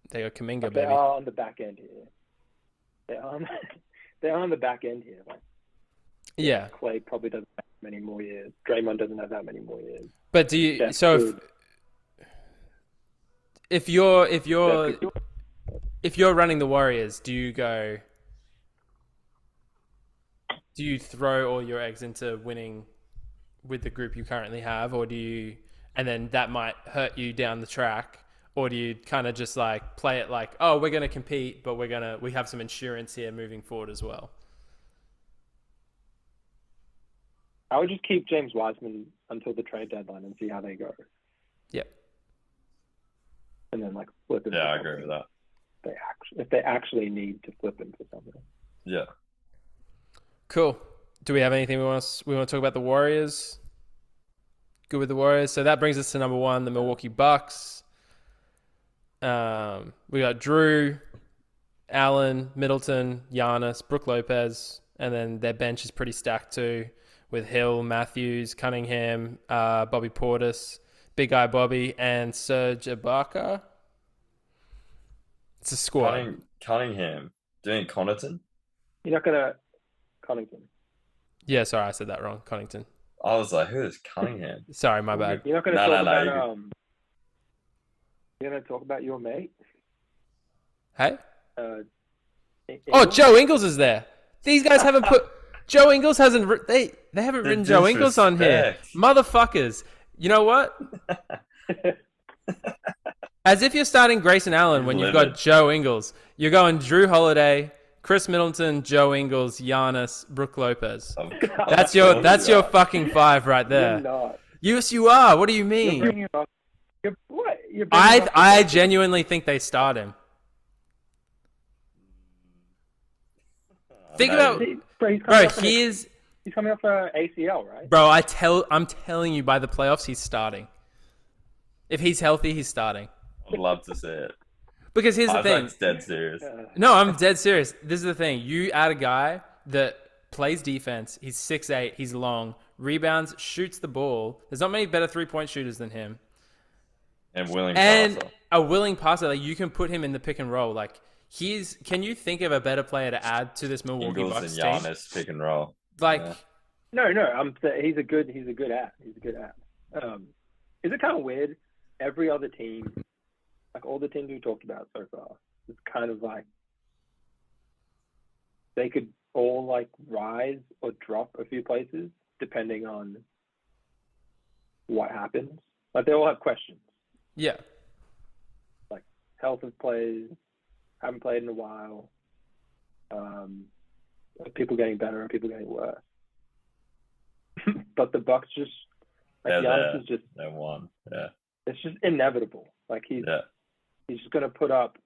They got Kuminga, But baby. they are on the back end here. They are on the back end here. Like, yeah. Clay probably doesn't have many more years. Draymond doesn't have that many more years. But do you? That's so good. if you're running the Warriors, do you throw all your eggs into winning with the group you currently have, or do you, and then that might hurt you down the track, or do you kind of just like play it like, oh, we're going to compete, but we have some insurance here moving forward as well? I would just keep James Wiseman until the trade deadline and see how they go. Yep. And then like flip him. Yeah, I agree with that. If they actually need to flip him for something. Yeah. Cool. Do we have anything we want to talk about the Warriors? Good with the Warriors. So that brings us to number 1, the Milwaukee Bucks. We got Drew, Allen, Middleton, Giannis, Brook Lopez, and then their bench is pretty stacked too, with Hill, Matthews, Cunningham, Bobby Portis, Big Guy Bobby, and Serge Ibaka. It's a squad. Cunningham. Doing Connaughton? You're not gonna Connington. Yeah, sorry, I said that wrong. Connington. I was like, who is Cunningham? Sorry, my bad. You're not gonna talk about you're gonna talk about your mate? Hey? Ingles? Joe Ingles is there. These guys haven't put Joe Ingles hasn't. They haven't written Joe Ingles on here, motherfuckers. You know what? As if you're starting Grayson Allen when you've got Joe Ingles. You're going Drew Holiday, Chris Middleton, Joe Ingles, Giannis, Brook Lopez. That's your fucking 5 right there. You're not. Yes, you are. What do you mean? I genuinely think they start him. Think about, bro. He's coming off ACL, right? Bro, I'm telling you, by the playoffs, he's starting. If he's healthy, he's starting. I'd love to see it. Because here's the thing. Isaac's dead serious. No, I'm dead serious. This is the thing. You add a guy that plays defense. He's 6'8". He's long. Rebounds, shoots the ball. There's not many better 3-point shooters than him. And willing And passer. a willing passer. Like, you can put him in the pick and roll. Like, can you think of a better player to add to this Milwaukee Ingles Bucks and team? Giannis pick and roll. Like, No, he's a good ad. He's a good ad. Is it kind of weird? Every other team, like all the teams we talked about so far, it's kind of like they could all like rise or drop a few places depending on what happens. Like they all have questions. yeah. Like health of players, haven't played in a while. Are people getting better or people getting worse? But the Bucks just like Giannis is just they won. Yeah. It's just inevitable. Like he's just gonna put up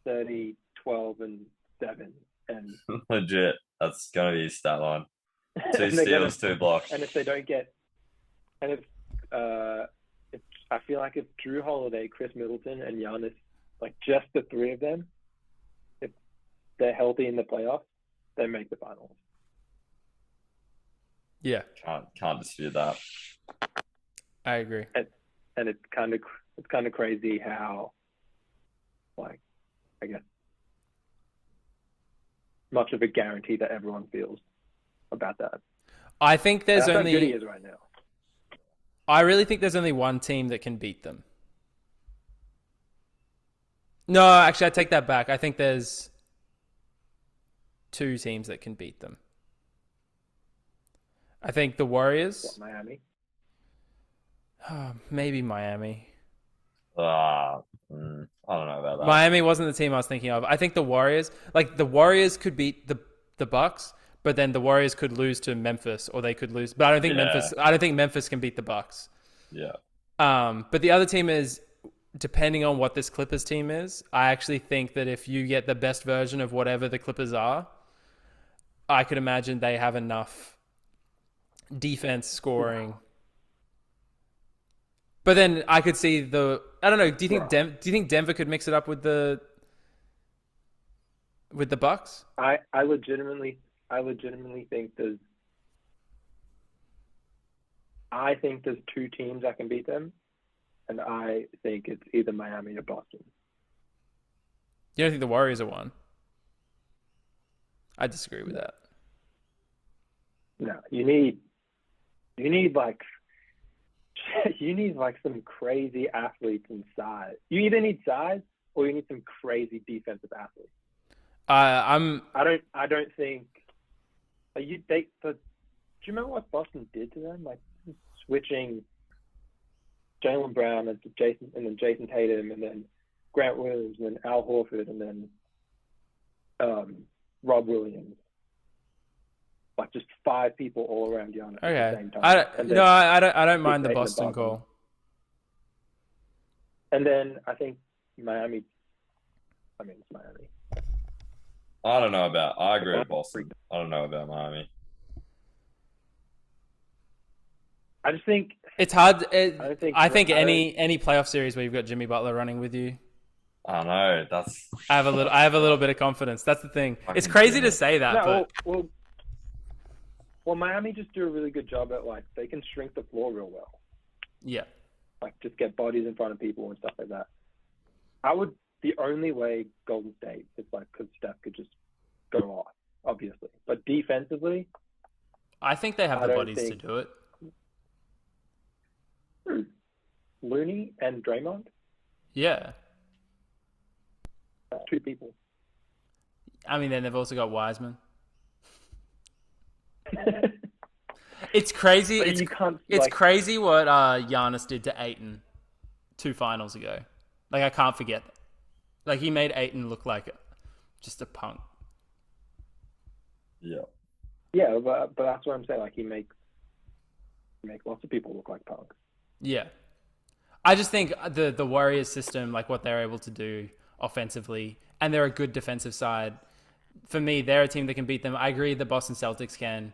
30, 12, and 7 and Legit. That's gonna be his stat line. 2 steals, 2 blocks. And if they don't get if I feel like if Drew Holiday, Chris Middleton, and Giannis, like just the 3 of them, if they're healthy in the playoffs, they make the finals. Yeah. Can't dispute that. I agree. And it's kind of crazy how, like, I guess, much of a guarantee that everyone feels about that. I think there's That's only. how good he is right now. I really think there's only one team that can beat them. No, actually, I take that back. I think there's 2 teams that can beat them. I think the Warriors. What, Miami? Maybe Miami. I don't know about that. Miami wasn't the team I was thinking of. I think the Warriors, could beat the Bucks, but then the Warriors could lose to Memphis, or they could lose. But I don't think Memphis can beat the Bucks. Yeah. But the other team is, depending on what this Clippers team is, I actually think that if you get the best version of whatever the Clippers are, I could imagine they have enough defense scoring. But then I could see I don't know. Do you think Denver could mix it up with the Bucks? I legitimately think there's 2 teams that can beat them, and I think it's either Miami or Boston. You don't think the Warriors are one? I disagree with that. No, you need like some crazy athletes and size. You either need size or you need some crazy defensive athletes. I don't think. Do you remember what Boston did to them? Like switching Jaylen Brown and Jason Tatum, and then Grant Williams, and then Al Horford, and then Rob Williams. Like just 5 people all around Giannis at the same time. I don't mind the Boston call. And then I think Miami. I mean, it's Miami. I agree with Boston. I don't know about Miami. I just think it's hard. I think any playoff series where you've got Jimmy Butler running with you. I know I have a little bit of confidence. That's the thing. It's crazy to say that, Well, Miami just do a really good job at they can shrink the floor real well. Yeah. Like just get bodies in front of people and stuff like that. The only way Golden State is because Steph could just go off, obviously. But defensively, I think they have the bodies to do it. Looney and Draymond? Yeah. 2 people. I mean, then they've also got Wiseman. It's crazy. It's crazy what Giannis did to Ayton 2 finals ago. I can't forget that. He made Ayton look like just a punk. Yeah. Yeah, but that's what I'm saying. He makes lots of people look like punks. Yeah. I just think the Warriors system, what they're able to do offensively, and they're a good defensive side. For me, they're a team that can beat them. I agree the Boston Celtics can.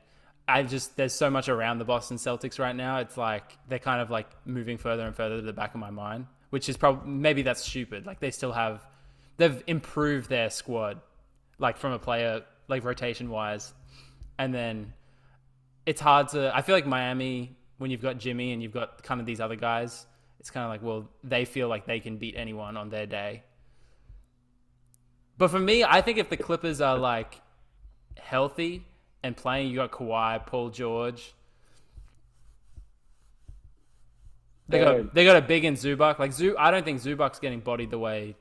there's so much around the Boston Celtics right now. It's like they're kind of like moving further and further to the back of my mind, which is probably, maybe that's stupid. Like they've improved their squad, like from a player, like rotation wise. And then it's hard to, I feel like Miami, when you've got Jimmy and you've got kind of these other guys, it's kind of like, well, they feel like they can beat anyone on their day. But for me, I think if the Clippers are like healthy and playing, you got Kawhi, Paul George. They got a big in Zubac. Like I don't think Zubac's getting bodied the way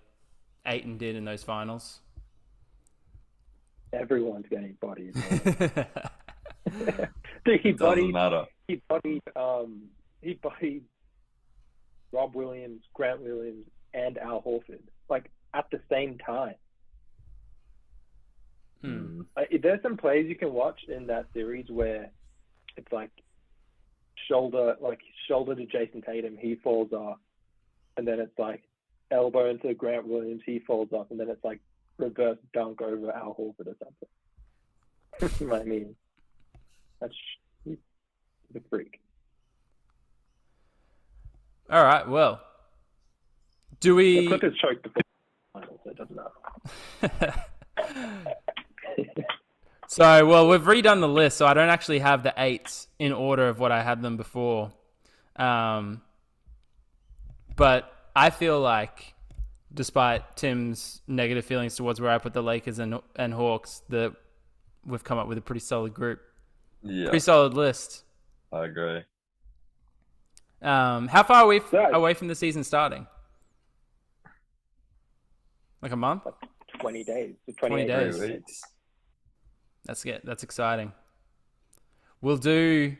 Ayton did in those finals. Everyone's getting bodied. Dude, he Doesn't matter. He bodied Rob Williams, Grant Williams, and Al Horford like at the same time. There's some plays you can watch in that series where it's like shoulder to Jason Tatum, he falls off, and then it's like elbow into Grant Williams, he falls off, and then it's like reverse dunk over Al Horford or something. I mean, he's a freak. All right, well, do we? The Clippers choked the finals, so it doesn't matter. So, well, we've redone the list, so I don't actually have the 8s in order of what I had them before. But I feel like, despite Tim's negative feelings towards where I put the Lakers and Hawks, that we've come up with a pretty solid group. Yeah. Pretty solid list. I agree. How far are we away from the season starting? Like a month? 20 days. 20 days. Weeks. That's exciting. We'll do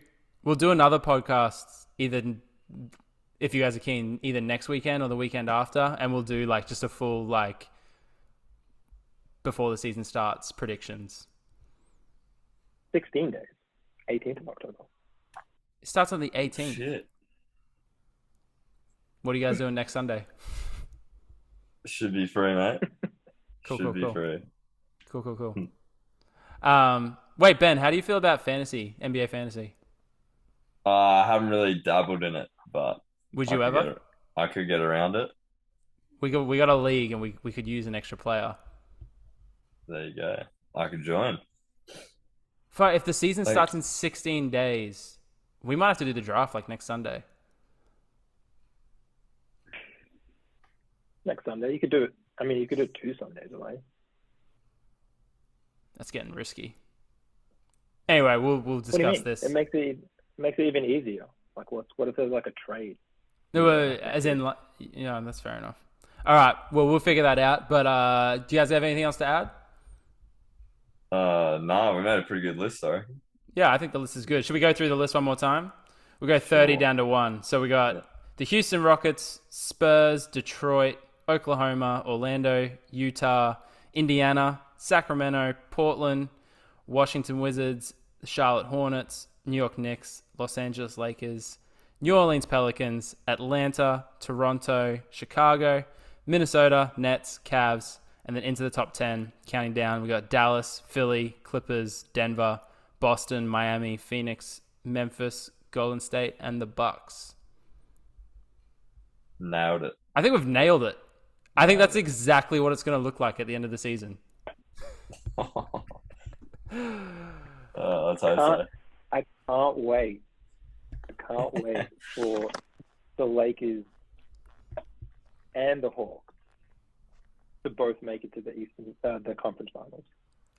another podcast either, if you guys are keen, either next weekend or the weekend after, and we'll do like just a full like before the season starts predictions. 16 days. 18th of October. It starts on the 18th. Shit. What are you guys doing next Sunday? Should be free, mate. Cool. Free. Cool. Wait, Ben, how do you feel about fantasy, NBA fantasy? I haven't really dabbled in it, but Would you ever? I could get around it. We got a league and we could use an extra player. There you go. I could join. If the season starts in 16 days, we might have to do the draft like next Sunday. Next Sunday, you could do it. I mean, you could do it 2 Sundays away. That's getting risky. Anyway, we'll discuss this. It makes it even easier. Like what if there's like a trade? As in, yeah, that's fair enough. All right, well, we'll figure that out. But do you guys have anything else to add? No, we made a pretty good list though. Yeah, I think the list is good. Should we go through the list one more time? We'll go 30 down to 1. So we got the Houston Rockets, Spurs, Detroit, Oklahoma, Orlando, Utah, Indiana, Sacramento, Portland, Washington Wizards, the Charlotte Hornets, New York Knicks, Los Angeles Lakers, New Orleans Pelicans, Atlanta, Toronto, Chicago, Minnesota, Nets, Cavs, and then into the top 10, counting down, we got Dallas, Philly, Clippers, Denver, Boston, Miami, Phoenix, Memphis, Golden State, and the Bucks. Nailed it. I think we've nailed it. I think that's exactly what it's going to look like at the end of the season. That's how I can't wait. For the Lakers and the Hawks to both make it to the the conference finals.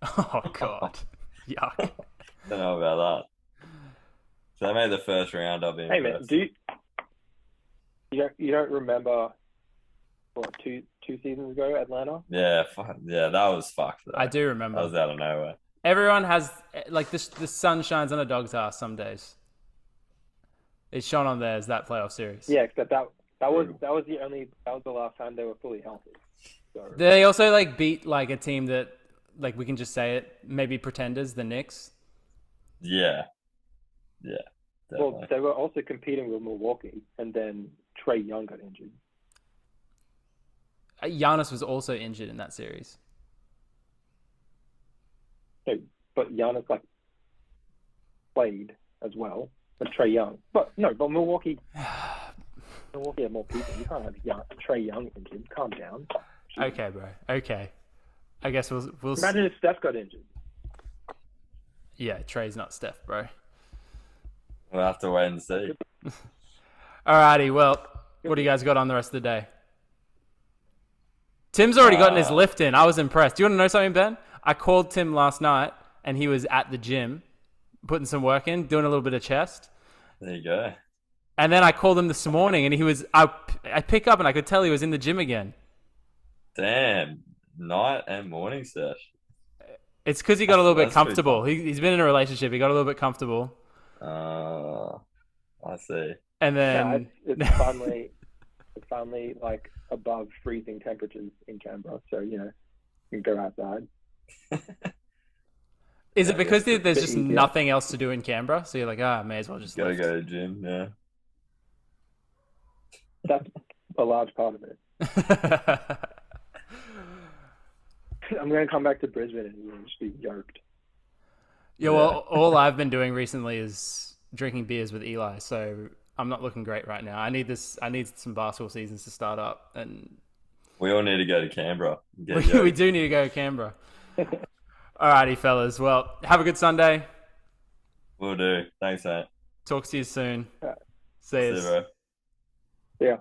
Oh God, yuck! Don't know about that. So they made the first round. I'll be impressed. Hey man, you don't remember what two seasons ago Atlanta? Yeah, that was fucked. Though. I do remember. That was out of nowhere. Everyone has like this. The sun shines on a dog's ass some days. It shone on theirs that playoff series. Yeah, except that was the last time they were fully healthy. So. They also like beat like a team that like we can just say it, maybe pretenders, the Knicks. Yeah. Definitely. Well, they were also competing with Milwaukee, and then Trae Young got injured. Giannis was also injured in that series. So, but Giannis played as well as Trae Young. But Milwaukee have more people. You can't have Trae Young injured. Calm down. Jeez. Okay, bro. Okay. I guess we'll imagine if Steph got injured. Yeah, Trae's not Steph, bro. We'll have to wait and see. Alrighty, well, what do you guys got on the rest of the day? Tim's already gotten his lift in. I was impressed. Do you want to know something, Ben? I called Tim last night, and he was at the gym, putting some work in, doing a little bit of chest. There you go. And then I called him this morning, and he was. I pick up, and I could tell he was in the gym again. Damn, night and morning sesh. It's because he got a little bit comfortable. He's been in a relationship. He got a little bit comfortable. I see. And then it's finally like above freezing temperatures in Canberra, so you can go outside. Is it because there's just nothing else to do in Canberra? So you're like, may as well just gotta go to the gym, yeah. That's a large part of it. I'm going to come back to Brisbane and just be yoked. Yeah, well, all I've been doing recently is drinking beers with Eli, so I'm not looking great right now. I need some basketball seasons to start up, and we all need to go to Canberra. We do need to go to Canberra. Alrighty, fellas. Well, have a good Sunday. Will do. Thanks, mate. Talk to you soon. Right. See you, bro. Yeah.